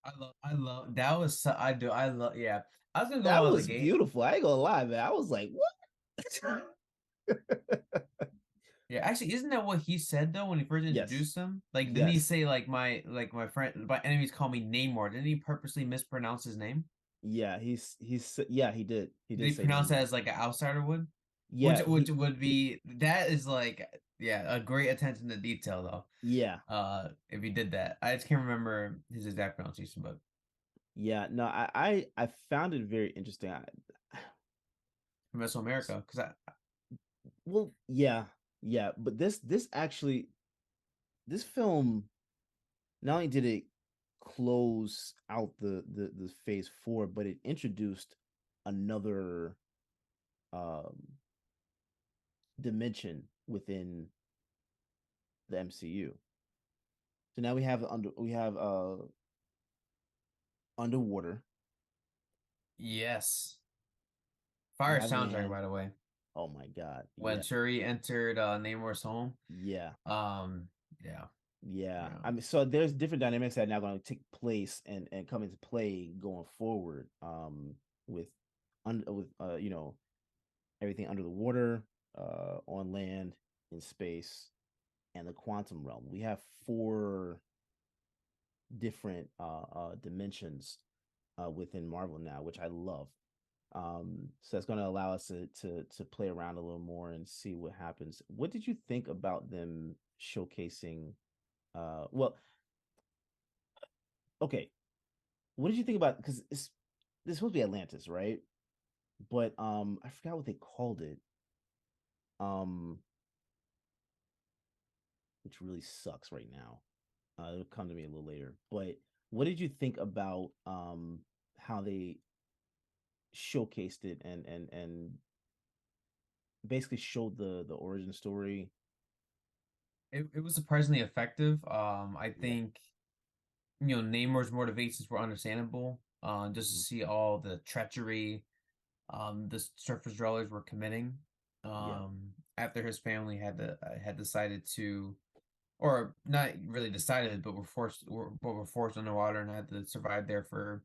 I love that was so, I love yeah. I was gonna go That out of the was gate. beautiful. I ain't gonna lie, man. I was like, what? Yeah, actually, isn't that what he said though when he first Yes. introduced him? Like, didn't he Yes. say like my friend, my enemies call me Namor? Didn't he purposely mispronounce his name? Yeah, yeah, he did. He Did did he say pronounce that Namor. as like an outsider would? Which Yeah, which would be that is like yeah, a great attention to detail though. yeah. If he did that. I just can't remember his exact pronunciation, but Yeah, no, I found it very interesting. Mesoamerica, because I Well, yeah, yeah, but this film not only did it close out the phase 4, but it introduced another um dimension within the MCU. So now we have underwater. yes. We Fire have soundtrack, land. by the way. Oh my god. When Yeah. Shuri entered Namor's home. Yeah. Um, yeah, Yeah. yeah. I mean, so there's different dynamics that are now going to take place and come into play going forward. With everything under the water, on land, in space, and the quantum realm. We have four different dimensions within Marvel now, which I love. So that's going to allow us to play around a little more and see what happens. What did you think about them showcasing? Well, okay. What did you think about? Because this supposed to be Atlantis, right? But I forgot what they called it. Um, which really sucks right now. It'll come to me a little later. But what did you think about how they showcased it and basically showed the origin story? It was surprisingly effective. I Yeah. think Namor's motivations were understandable. Just to Mhm. see all the treachery the surface dwellers were committing. Yeah. After his family had decided to, or not really decided, but were forced underwater and had to survive there for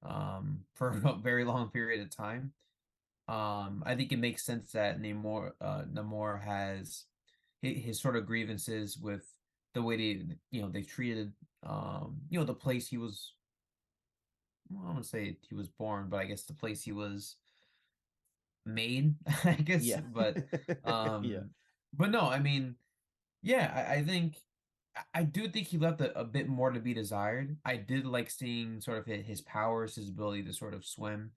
a very long period of time. I think it makes sense that Namor has his sort of grievances with the way they treated the place he was. Well, I don't want to say he was born, but I guess the place he was made, I guess. Yeah. Yeah. Um, but no, I mean, yeah, I think I do think he left a bit more to be desired. I did like seeing sort of his powers, his ability to sort of swim.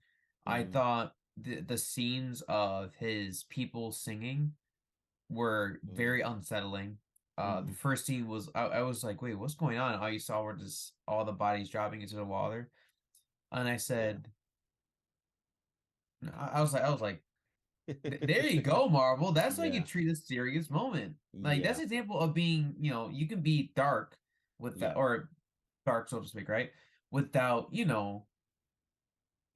I Hmm. thought the scenes of his people singing were Hmm. very unsettling. The Hmm. first scene was I was like, wait, what's going on? And all you saw were just all the bodies dropping into the water. And I Yeah. said, I was like, there you go, Marvel. That's how you Yeah. treat a serious moment. Like that's Yeah. an example of being, you can be dark with that, Yeah. or dark, so to speak, right? Without,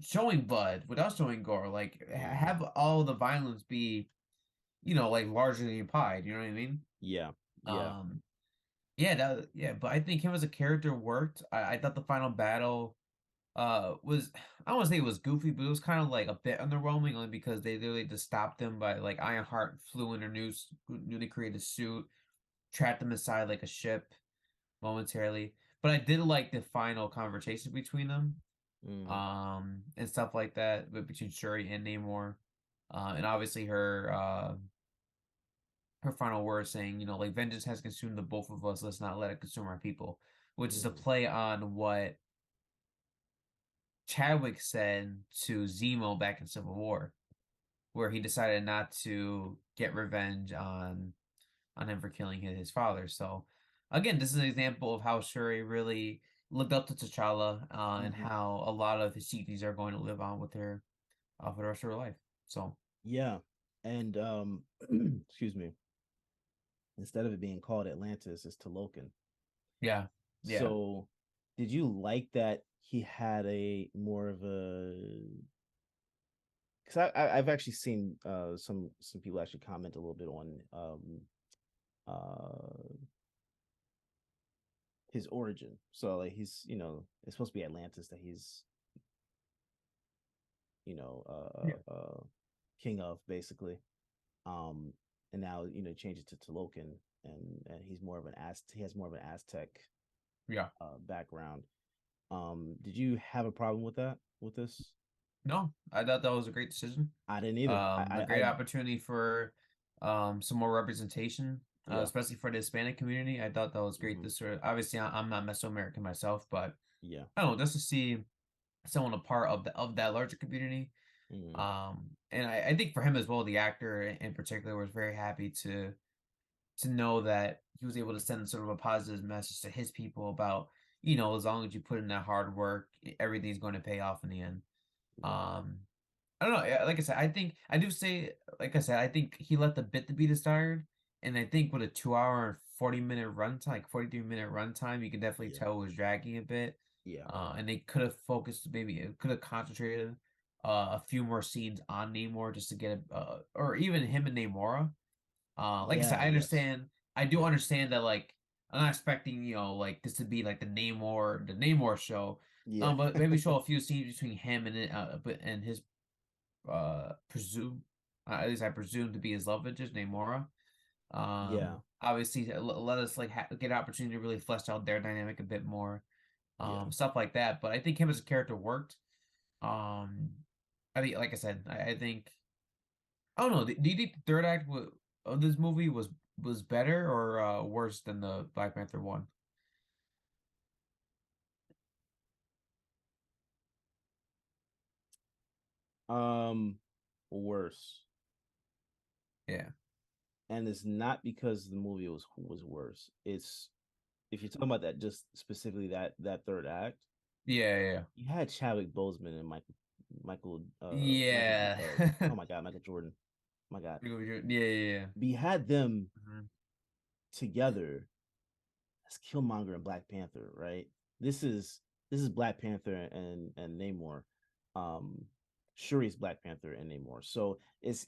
showing blood, without showing gore, like have all the violence be, like largely implied. You know what I mean? Yeah, yeah. Um, yeah, but I think him as a character worked. I thought the final battle was I don't want to say it was goofy, but it was kind of like a bit underwhelming only because they literally just stopped him by like Ironheart flew in her newly created suit, trapped him inside like a ship momentarily. But I did like the final conversation between them, Mm, and stuff like that, but between Shuri and Namor, and obviously her final words saying, like vengeance has consumed the both of us. Let's not let it consume our people, which is a mhm, play on what Chadwick said to Zemo back in Civil War, where he decided not to get revenge on him for killing his father. So again, this is an example of how Shuri really looked up to T'Challa, and mhm. how a lot of his secrets are going to live on with her for the rest of her life. So Yeah, and excuse me. Instead of it being called Atlantis, it's Talokan. yeah, yeah, So, did you like that he had a more of a? Because I've actually seen some people actually comment a little bit on uh his origin. So like he's it's supposed to be Atlantis that he's you know yeah, king of basically. Um and now change it to Talokan, and he's more of an he has more of an Aztec yeah. background. Did you have a problem with that with this? No, I thought that was a great decision. I didn't either. A great opportunity for some more representation, Yeah. especially for the Hispanic community. I thought that was great. Hmm. This sort of obviously I'm not Mesoamerican myself, but Yeah. I don't know, just to see someone a part of that larger community. Hmm. And I think for him as well, the actor in particular was very happy to know that he was able to send sort of a positive message to his people about, as long as you put in that hard work, everything's going to pay off in the end. Yeah. Um, I don't know. Like I said, I think I do say, like I said, I think he let the bit to be desired, and I think with a 2 hour and 40-minute runtime, like 43-minute runtime, you can definitely Yeah. tell it was dragging a bit. Yeah. And they could have focused, maybe it could have concentrated a few more scenes on Namor just to get or even him and Namora. Like I said, Yeah. Yes. I do understand that, like, I'm not expecting, like this to be like the Namor show. Yeah. But maybe show a few scenes between him and his presume at least I presume to be his love interest, Namora. Yeah. Obviously let us like get an opportunity to really flesh out their dynamic a bit more, Yeah. stuff like that. But I think him as a character worked. Um, I think, like I said, I think I don't know. Do you think the third act of this movie was better or worse than the Black Panther one? Um, worse. Yeah, And it's not because the movie was worse. It's if you're talking about that, just specifically that third act, yeah, you had Chadwick Boseman and Michael yeah, oh my god, Michael Jordan. My god. yeah, yeah. But you had them Mhm. together as Killmonger and Black Panther, right? This is Black Panther and Namor. Um Shuri's Black Panther and Namor. So it's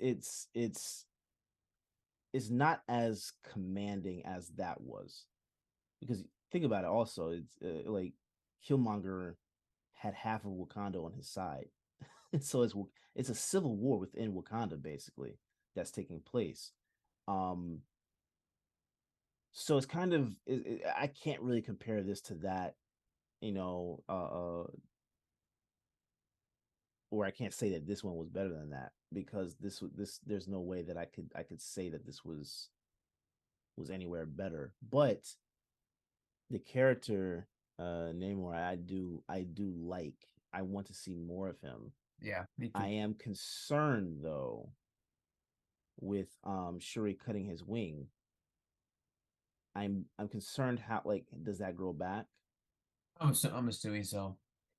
not as commanding as that was, because think about it. Also, it's like Killmonger had half of Wakanda on his side, so it's a civil war within Wakanda basically that's taking place. Um, so it's kind of I can't really compare this to that, you know, or I can't say that this one was better than that, because this there's no way that I could say that this was anywhere better. But the character Namor, I do like. I want to see more of him. Yeah, me I too. am concerned though with Shuri cutting his wing. I'm concerned how, like, does that grow back? I'm assuming so.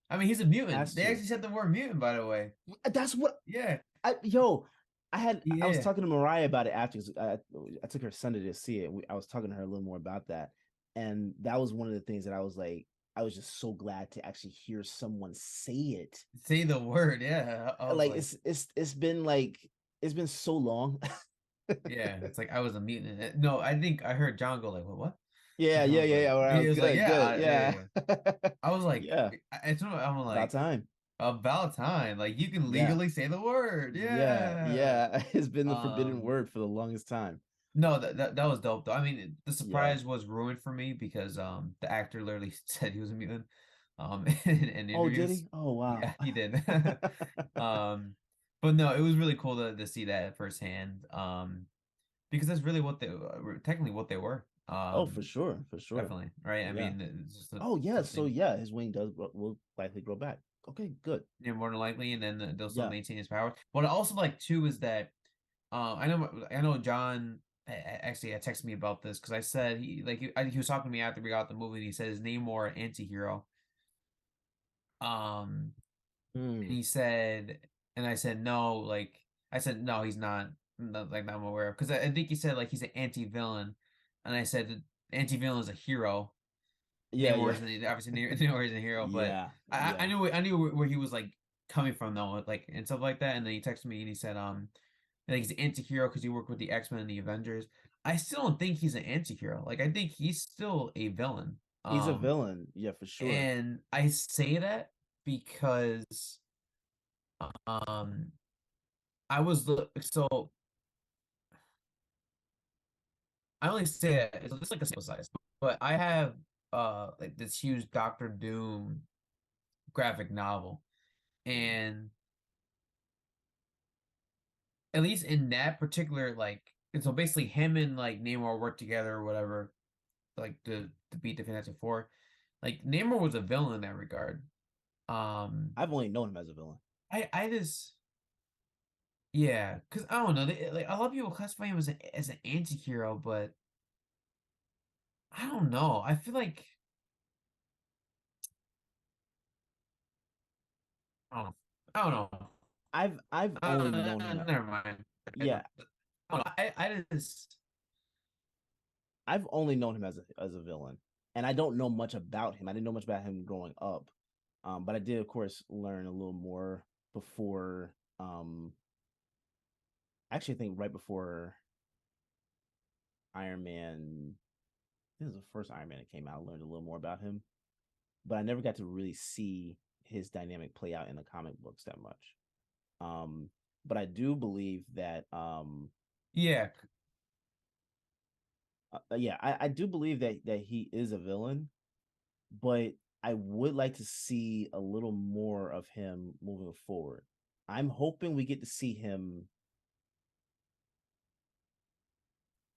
I mean, he's a mutant. Has They to. actually said the word mutant, by the way. That's what Yeah, I was yeah, talking to Mariah about it after, 'cause I took her Sunday to see it. I was talking to her a little more about that, and that was one of the things that I was like. I was just so glad to actually hear someone say it. Say the word, yeah. I was Like like, it's been like it's been so long. yeah, it's like I was a mutant. No, I think I heard John go like, what? Yeah, And I yeah, was yeah, like, yeah. All right, he was like, good, yeah, good. yeah, Yeah. yeah. I was like, Yeah. I told him, I'm About like, time. about time. Like you can Yeah. legally say the word. Yeah, Yeah. yeah. It's been the forbidden Um, word for the longest time. no, that was dope though. I mean, the Yeah. surprise was ruined for me because the actor literally said he was a mutant in Oh, did interviews. he? Oh, wow. Yeah, he did. um but no, it was really cool to see that firsthand. Because that's really what they technically what they were. Oh, for sure, for sure. Definitely, right? I Yeah. mean, it's just Oh, yeah. So something, yeah, his wing will likely grow back. Okay, good. yeah, more than likely, and then they'll still Yeah. maintain his power. What I also like too is that I know John actually had texted me about this because I said he was talking to me after we got the movie and he said his name more anti-hero. Um and Hmm. he said and I said no, like I said no, he's not, like that I'm aware of because I think he said like he's an anti-villain, and I said anti-villain is a hero. Yeah, Namor yeah. isn't obviously Namor isn't a hero, but Yeah, I yeah. knew where he was like coming from though, like and stuff like that. And then he texted me and he said like he's an anti-hero because he worked with the X-Men and the Avengers. I still don't think he's an anti-hero. Like I think he's still a villain. He's a villain. Yeah, for sure. And I say that because um so I only say that it's just like a sample size, but I have like this huge Doctor Doom graphic novel, and at least in that particular like, and so basically him and like Namor work together or whatever, like to beat the Fantastic Four. Like Namor was a villain in that regard. Um, I've only known him as a villain. I just, yeah, because I don't know, like a lot of people classify him as an anti-hero, but I don't know. I feel like I don't know. I don't know. I've only known him. Never mind. I Yeah, don't know. I just I've only known him as a villain, and I don't know much about him. I didn't know much about him growing up, but I did, of course, learn a little more before. Actually, I think right before Iron Man. This is the first Iron Man that came out. I learned a little more about him, but I never got to really see his dynamic play out in the comic books that much. Um, but I do believe that yeah. yeah, I do believe that he is a villain, but I would like to see a little more of him moving forward. I'm hoping we get to see him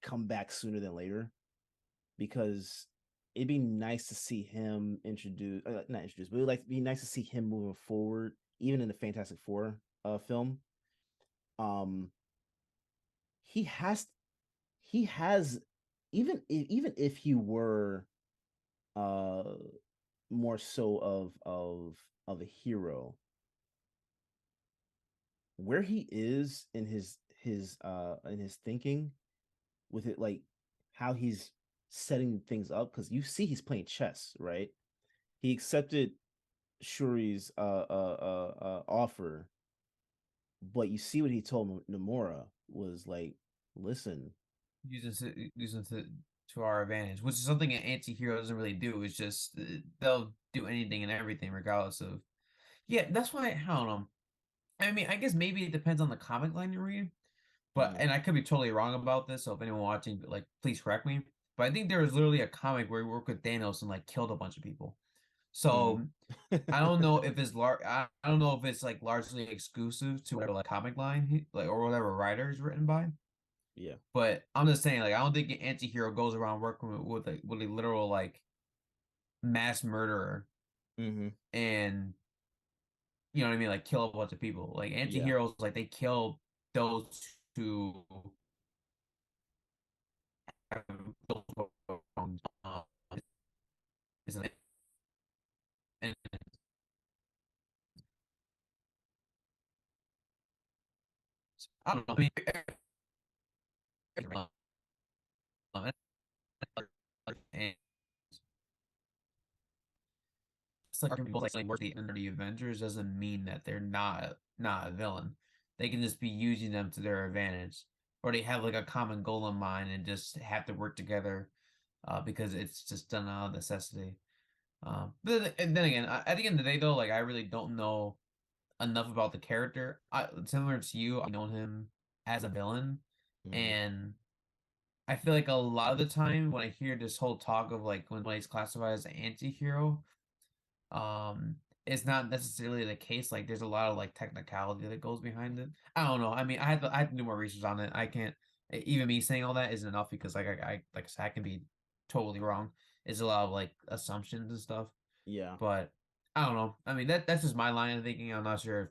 come back sooner than later because it'd be nice to see him not introduced, but it'd like be nice to see him moving forward, even in the Fantastic Four film. Um, he has he has even if he were uh more so of a hero, where he is in his thinking with it, like how he's setting things up, because you see he's playing chess, right? He accepted Shuri's offer, but you see what he told Namora was like, listen. Using to our advantage, which is something an anti-hero doesn't really do. It's just they'll do anything and everything regardless of. Yeah, that's why I don't know. I mean, I guess maybe it depends on the comic line you read, but Mm, and I could be totally wrong about this. So if anyone watching, like, please correct me. But I think there was literally a comic where he worked with Thanos and like killed a bunch of people. mm. So I don't know if it's I don't know if it's like largely exclusive to whatever like comic line like or whatever writer is written by. Yeah. But I'm just saying, like, I don't think an anti-hero goes around working with a literal like mass murderer Mm-hmm. and you know what I mean, like kill a bunch of people. Like Yeah. anti-heroes, like they kill those who have those wrongs. Isn't it? And I don't know. I mean, and like people like work under the Avengers doesn't mean that they're not a villain. They can just be using them to their advantage, or they have like a common goal in mind and just have to work together because it's just done out of necessity. And then again, at the end of the day, though, like I really don't know enough about the character. Similar to you, I know him as a villain, Mhm. and I feel like a lot of the time when I hear this whole talk of like when he's classified as an anti-hero, um, it's not necessarily the case. Like there's a lot of like technicality that goes behind it. I don't know. I mean, I had to do more research on it. I can't even me saying all that isn't enough because I like I said, I can be totally wrong. It's a lot of like assumptions and stuff. Yeah. But I don't know. I mean that's just my line of thinking. I'm not sure if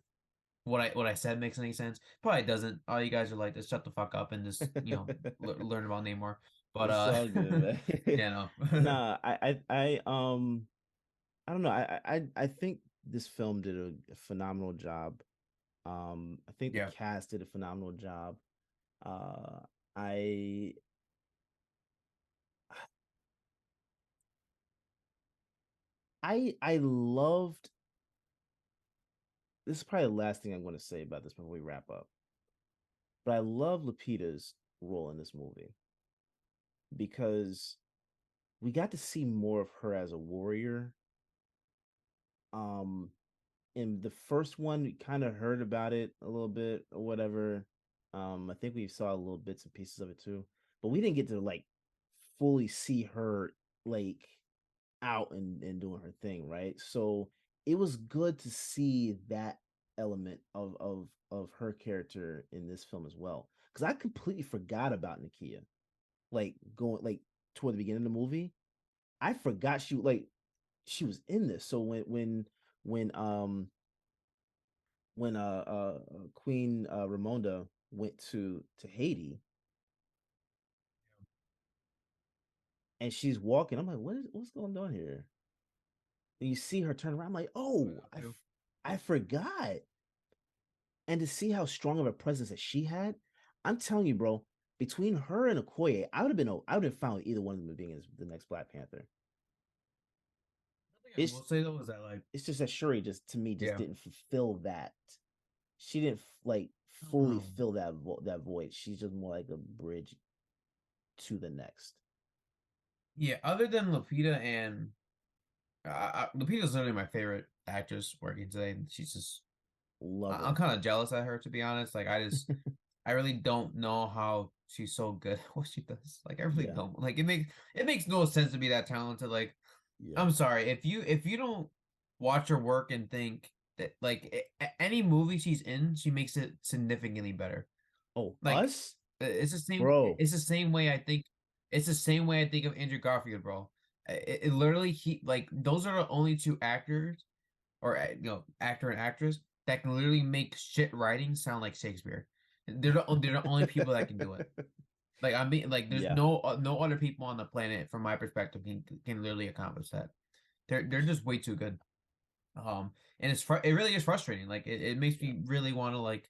what I said makes any sense. Probably doesn't. All you guys are like, just shut the fuck up and just learn about Namor. But It's all good, man. yeah, no. Nah, I don't know. I think this film did a phenomenal job. I think the Yeah. cast did a phenomenal job. Uh, I I loved this is probably the last thing I'm going to say about this before we wrap up. But I love Lupita's role in this movie because we got to see more of her as a warrior. Um, in the first one, we kind of heard about it a little bit or whatever. I think we saw little bits and pieces of it too, but we didn't get to like fully see her like out and doing her thing, right? So it was good to see that element of her character in this film as well. Because I completely forgot about Nakia, like going like toward the beginning of the movie. I forgot she was in this. So when Queen Ramonda went to Haiti and she's walking, I'm like, what's going on here? And you see her turn around, I'm like, oh, I forgot. And to see how strong of a presence that she had, I'm telling you, bro, between her and Okoye, I would have found either one of them being as the next Black Panther. I It's will say though is that like it's just that Shuri just to me just yeah, didn't fulfill that. She didn't like I don't fully know. fill that void. She's just more like a bridge to the next. Yeah, other than Lupita and Lupita's literally my favorite actress working today. She's just Love I'm her. kind of jealous at her to be honest. Like I really don't know how she's so good at what she does. Like I really Yeah, don't. Like it makes no sense to be that talented. Like yeah. I'm sorry if you don't watch her work and think that like any movie she's in, she makes it significantly better. Oh, Like us, bro. it's the same way I think it's the same way I think of Andrew Garfield, bro. It literally he like those are the only two actors or actor and actress that can literally make shit writing sound like Shakespeare. They're the only people that can do it. Like I mean, like there's Yeah, no other people on the planet, from my perspective, can literally accomplish that. They're just way too good. And it really is frustrating. Like it makes yeah, me really want to like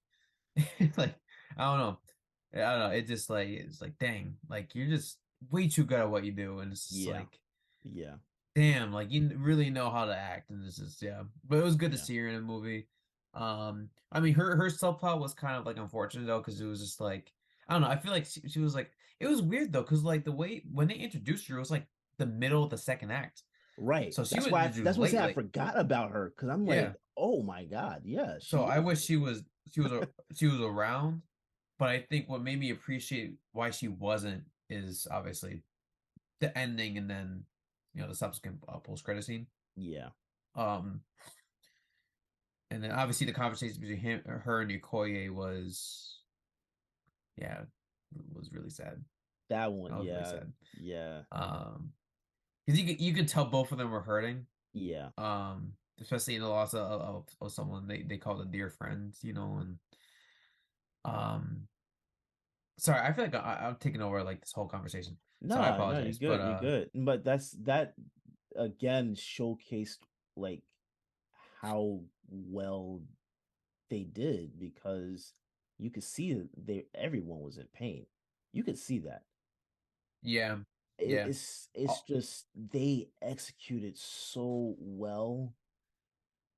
like I don't know. I don't know. It just like it's like dang, like you're just way too good at what you do, and it's just yeah, like yeah, damn, like you really know how to act, and this is yeah. But it was good to yeah. see her in a movie. I mean her subplot was kind of like unfortunate though, because it was just like I don't know. I feel like she was like it was weird though, because like the way when they introduced her, it was like the middle of the second act, Right. so she was introduced That's what I late, said. I like forgot about her because I'm yeah. like, oh my god, yeah, she So I is. wish she was around, but I think what made me appreciate why she wasn't is obviously the ending and then the subsequent post credit scene. Yeah, Um, and then obviously the conversation between her, and Okoye was yeah, was really sad. that one. That was really Yeah, sad. yeah, Because you could tell both of them were hurting. yeah. Especially in the loss of someone they called a dear friend, and um sorry, I feel like I'm taking over like this whole conversation. So I No, no, you're apologize. But good. You're good. But that again showcased like how well they did because you could see that everyone was in pain. You could see that. yeah, yeah. It's Oh, just they executed so well.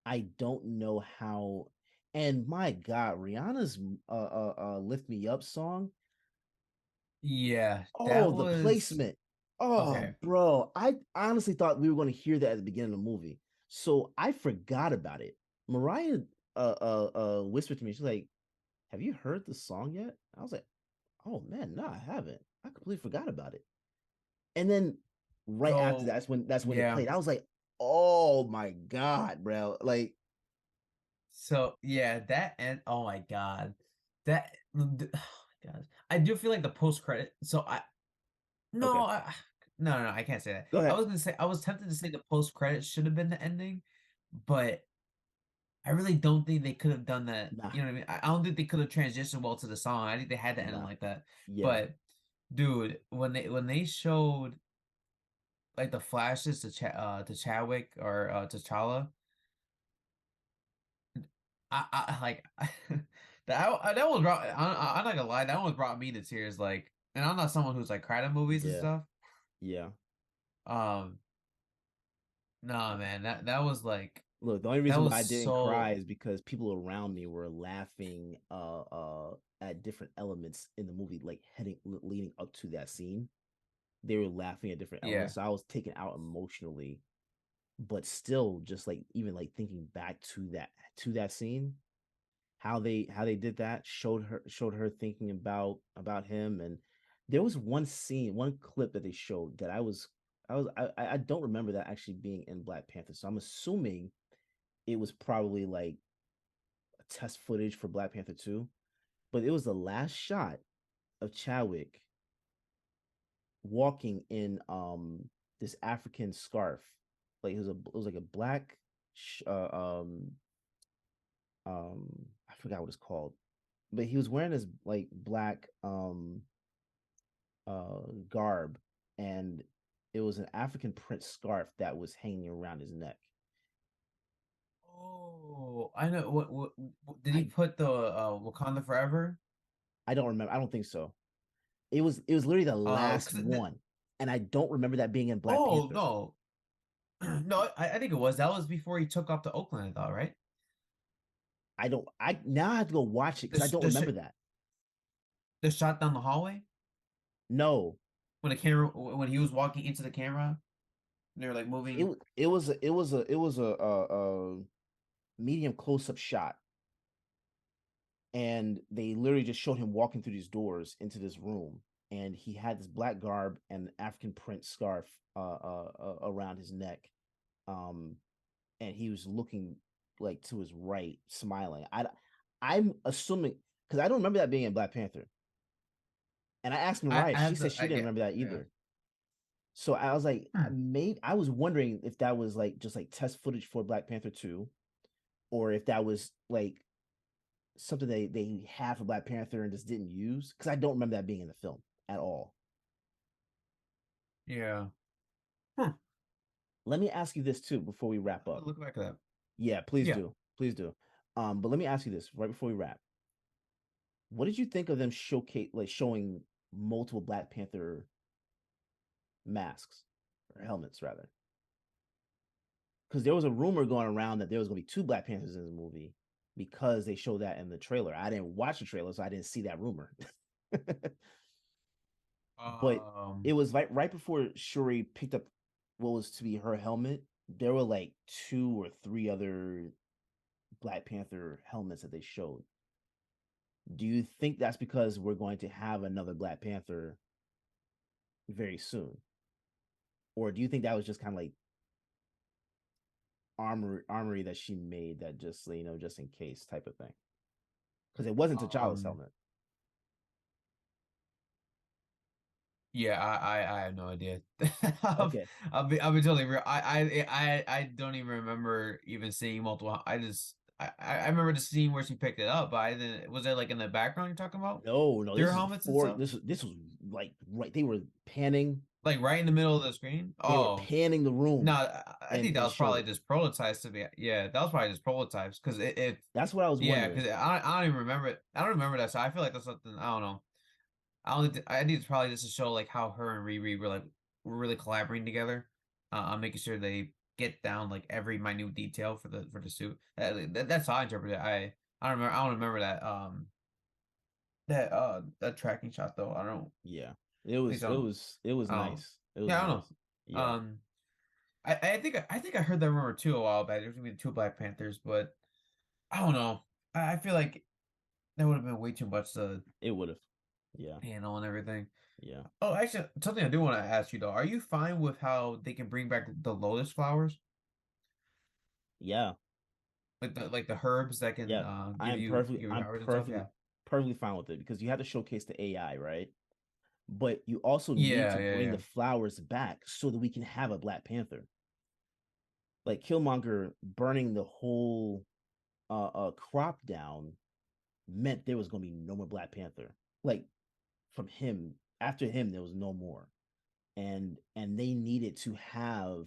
I don't know how. And my God, Rihanna's "Lift Me Up" song. Yeah, that Oh, the was placement. Oh, okay. bro. I honestly thought we were going to hear that at the beginning of the movie. So I forgot about it. Mariah whispered to me, she's like, "Have you heard the song yet?" I was like, "Oh man, no, I haven't. I completely forgot about it." And then right after So that's when it yeah, played. I was like, "Oh my God, bro." Like, so yeah, that and oh my god, that oh my god, I do feel like the post credit. So I no, okay, no, I can't say that. go I ahead. was gonna say I was tempted to say the post credit should have been the ending, but I really don't think they could have done that. Nah, You know what I mean? I don't think they could have transitioned well to the song. I think they had to end it nah. like that. Yeah, But dude, when they showed like the flashes to Chadwick or T'Challa, I like that was brought. I'm not gonna lie, that one brought me to tears. Like, and I'm not someone who's like cried at movies and yeah, stuff. yeah. Um, nah, man, that was like Look, the only that reason why was I didn't cry so is because people around me were laughing at different elements in the movie, like leading up to that scene. They were laughing at different yeah. elements. So I was taken out emotionally, but still just like even like thinking back to that scene, how they did that showed her thinking about him. And there was one scene, one clip that they showed that I don't remember that actually being in Black Panther. So I'm assuming it was probably like a test footage for Black Panther 2, but it was the last shot of Chadwick walking in this African scarf. Like it was like a black sh- uh, um I forgot what it's called, but he was wearing this like black garb, and it was an African print scarf that was hanging around his neck. Oh, I know. What did he I put the Wakanda Forever? I don't remember. I don't think so. It was literally the last Cause one, and I don't remember that being in Black oh Panther. no, no, I think it was that was before he took off to Oakland. I thought right. I don't. I now I have to go watch it The because I sh- don't the sh- remember that. the shot down the hallway No, when the camera when he was walking into the camera, and they were like moving. it was a medium close up shot, and they literally just showed him walking through these doors into this room, and he had this black garb and African print scarf around his neck, um, and he was looking like to his right, smiling. I'm assuming because I don't remember that being in Black Panther, and I asked Mariah, I she have said to. she I didn't get. remember that Yeah. either. So I was like, Hmm. I was wondering if that was like just like test footage for Black Panther 2, or if that was like something they had for Black Panther and just didn't use. Because I don't remember that being in the film at all. Yeah. Huh. Let me ask you this too before we I wrap have to up. look back at that. Yeah, please Yeah. do. Please do. But let me ask you this right before we wrap. What did you think of them showing multiple Black Panther masks or helmets rather? Because there was a rumor going around that there was going to be two Black Panthers in the movie because they showed that in the trailer. I didn't watch the trailer, so I didn't see that rumor. But Um. it was right before Shuri picked up what was to be her helmet. There were like two or three other Black Panther helmets that they showed. Do you think that's because we're going to have another Black Panther very soon, or do you think that was just kind of like armory that she made that just just in case type of thing? Because it wasn't T'Challa's Um. helmet. Yeah, I have no idea. Okay, I'll be totally real. I don't even remember even seeing multiple. I remember the scene where she picked it up, but I didn't. Was it like in the background you're talking about? no, Their this is helmets and before. stuff, This was like right. They were panning. like right in the middle of the screen. They were Oh panning the no, room I think that and was showed probably it. just prototypes to be. Yeah, that was probably just prototypes because it That's what I was yeah, wondering. because I don't even remember it. I don't remember that, so I feel like that's something I don't know. I think it's probably just to show like how her and Riri were like were really collaborating together on making sure they get down like every minute detail for the suit. That's how I interpret it. I don't remember that tracking shot though. I don't. Yeah. At least I don't. It was I don't. nice. It was Yeah, I don't nice. know. Yeah. I think I heard that rumor too a while back. There's gonna be two Black Panthers, but I don't know. I feel like that would have been way too much to It would have. Yeah. handle and everything. Yeah. Oh, actually, something I do want to ask you though. Are you fine with how they can bring back the lotus flowers, Yeah. like the herbs that can Yeah. give you powers and stuff? Yeah. Perfectly fine with it because you have to showcase the AI, right? But you also need Yeah, to yeah, bring yeah. the flowers back so that we can have a Black Panther. Like Killmonger burning the whole crop down meant there was gonna be no more Black Panther. Like from him, after him, there was no more. And they needed to have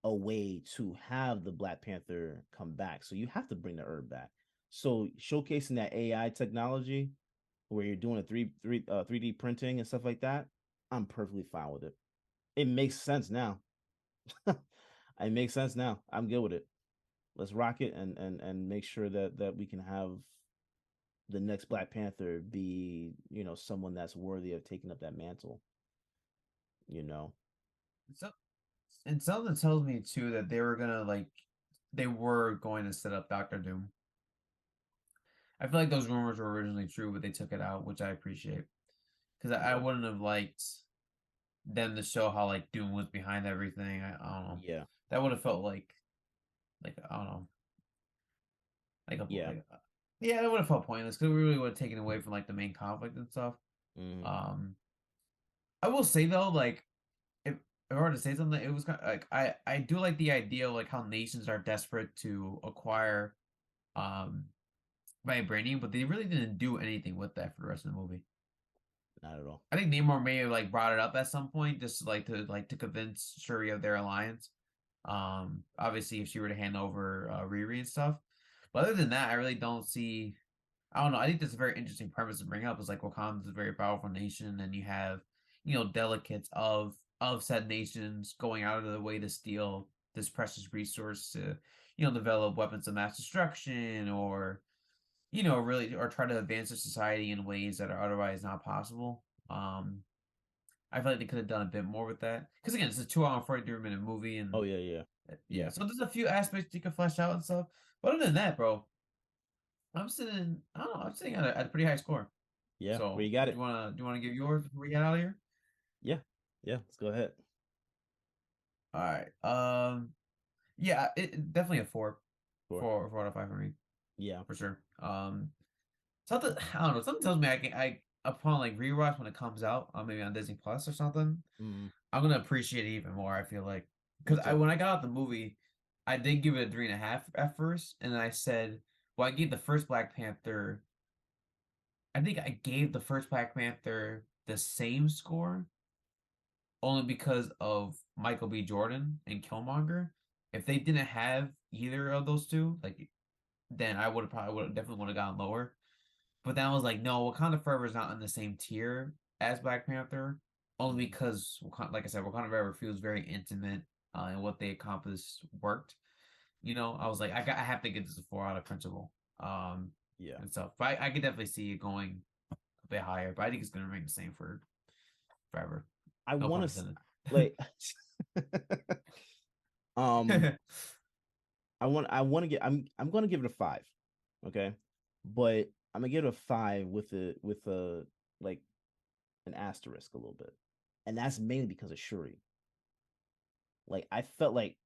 a way to have the Black Panther come back. So you have to bring the herb back. So showcasing that AI technology where you're doing a 3D printing and stuff like that, I'm perfectly fine with it. It makes sense now. It makes sense now. I'm good with it. Let's rock it and make sure that we can have the next Black Panther be, someone that's worthy of taking up that mantle. You know. So, and something tells me too that they were going to set up Doctor Doom. I feel like those rumors were originally true, but they took it out, which I appreciate because I Yeah. wouldn't have liked them to show how like Doom was behind everything. I don't know. Yeah. That would have felt like I don't know, Yeah. yeah, that would have felt pointless because we really would have taken away from like the main conflict and stuff. Hmm. Um, I will say though, like if I were to say something, it was kind of like I do like the idea of like how nations are desperate to acquire um vibranium, but they really didn't do anything with that for the rest of the movie. Not at all. I think Namor may have like brought it up at some point just to convince Shuri of their alliance. Obviously if she were to hand over Riri and stuff. But other than that, I really don't see. I don't know. I think that's a very interesting premise to bring up. Is like Wakanda is a very powerful nation, and you have delegates of said nations going out of their way to steal this precious resource to develop weapons of mass destruction or really or try to advance their society in ways that are otherwise not possible. I feel like they could have done a bit more with that because again, it's a 2 hour and 43-minute movie, and Oh yeah, yeah. yeah, so there's a few aspects you can flesh out and stuff. But other than that, bro, I'm sitting. I don't know. I'm sitting at a pretty high score. Yeah. Where So you got it? do you wanna give yours before we get out of here? Yeah. Yeah. Let's go ahead. All right. Yeah, definitely a four, 4. 4 out of 5 for me Yeah. for sure. Something I don't know. Something tells me I upon like rewatch when it comes out, maybe on Disney Plus or something, Mm, I'm gonna appreciate it even more. I feel like me because I too. when I got out the movie, I did give it a 3.5 at first, and then I said, well, I gave the first Black Panther. I think I gave the first Black Panther the same score only because of Michael B. Jordan and Killmonger. If they didn't have either of those two, like then I would definitely would have gone lower. But then I was like, no, Wakanda Forever is not in the same tier as Black Panther, only Mhm. because like I said, Wakanda Forever feels very intimate, and what they accomplished worked. I was like, I have to get this a 4 out of principle, Yeah. and stuff. But I could definitely see it going a bit higher. But I think it's gonna remain the same for forever. I No want pun to intended. like um I want to get I'm going to give it a 5. Okay? But I'm going to give it a 5 with a like an asterisk a little bit. And that's mainly because of Shuri. Like I felt like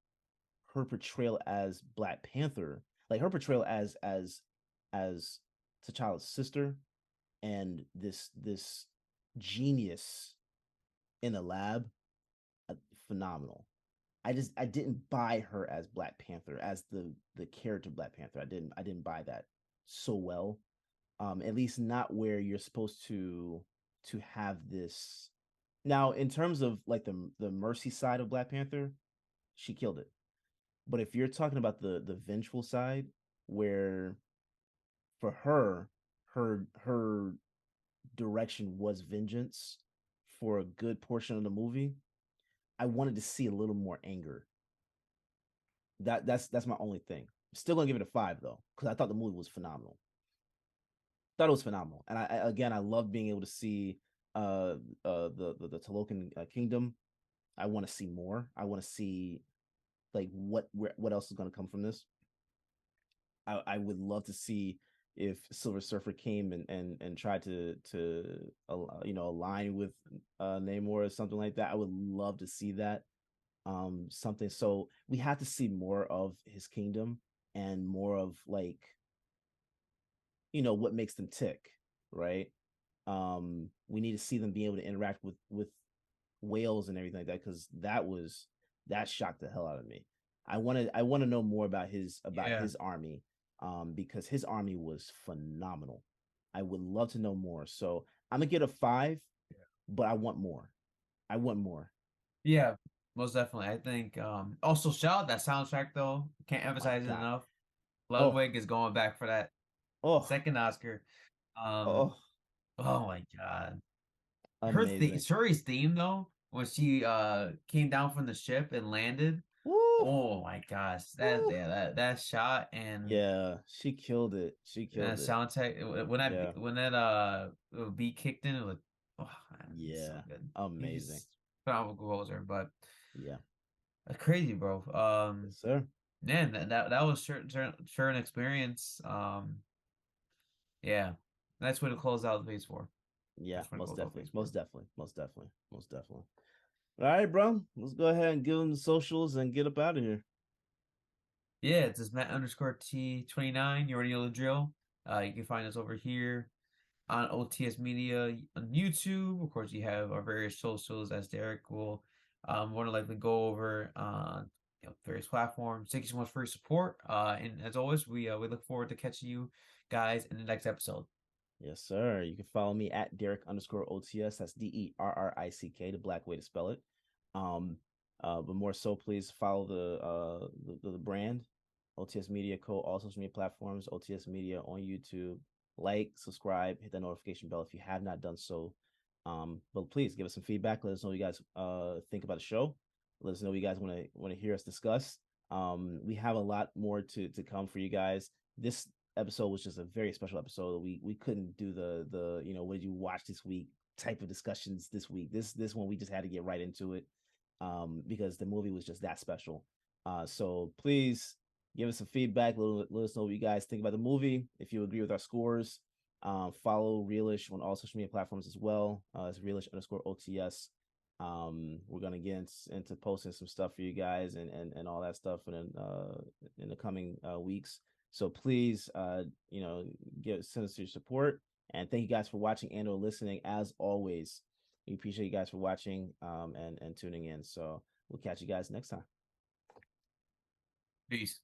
her portrayal as Black Panther, like her portrayal as T'Challa's sister and this genius in a lab, uh, phenomenal. I didn't buy her as Black Panther as the character Black Panther. I didn't buy that so well. At least not where you're supposed to have this. Now, in terms of like the mercy side of Black Panther, she killed it. But if you're talking about the vengeful side, where for her direction was vengeance for a good portion of the movie, I wanted to see a little more anger. That's my only thing. Still gonna give it a 5 though, because I thought the movie was phenomenal. Thought it was phenomenal, and I love being able to see the Talokan kingdom. I want to see more. I want to see like what else is going to come from this. I would love to see if Silver Surfer came and tried to align with Namor or something like that. I would love to see that. Something, so we have to see more of his kingdom and more of like what makes them tick, right? We need to see them be able to interact with whales and everything like that, because that shocked the hell out of me. I want to know more about his Yeah. army, because his army was phenomenal. I would love to know more. So I'm gonna get a 5, but I want more. I want more. Yeah, most definitely. I think also shout out that soundtrack though. Can't Oh my emphasize it god. enough. Oh, Ludwig is going back for that oh, second Oscar. Um, oh, oh my God. amazing. Shuri's theme though, when she came down from the ship and landed. Woo, Oh my gosh. woo. That shot and Yeah, she killed it. She killed it. soundtrack Yeah, when that beat kicked in, it was oh man, he's so yeah, good. amazing. He's phenomenal composer, but Yeah, crazy, bro. yes, sir. Man, that was sure an experience. Yeah, that's way to close out the phase 4. Yeah, That's way to most close out definitely, phase 4. most definitely. All right, bro. Let's go ahead and give them the socials and get up out of here. Yeah, it's just Matt underscore T29. You already know the drill. You can find us over here on OTS Media on YouTube. Of course, you have our various socials as Derrick will more than likely go over on various platforms. Thank you so much for your support. And as always, we look forward to catching you guys in the next episode. Yes, sir. You can follow me at Derrick underscore OTS. That's DERRICK, the black way to spell it. Um, but more so, please follow the brand, OTS Media Co. All social media platforms, OTS Media on YouTube. Like, subscribe, hit that notification bell if you have not done so. But please give us some feedback. Let us know what you guys think about the show. Let us know what you guys want to hear us discuss. We have a lot more to come for you guys. This episode was just a very special episode. We couldn't do the what did you watch this week type of discussions this week. This one we just had to get right into it, because the movie was just that special. So please give us some feedback. Let us know what you guys think about the movie. If you agree with our scores, follow Realish on all social media platforms as well. It's Realish underscore OTS. We're gonna get into posting some stuff for you guys and all that stuff in the coming weeks. So please, send us your support, and thank you guys for watching and or listening. As always, we appreciate you guys for watching and tuning in. So we'll catch you guys next time. Peace.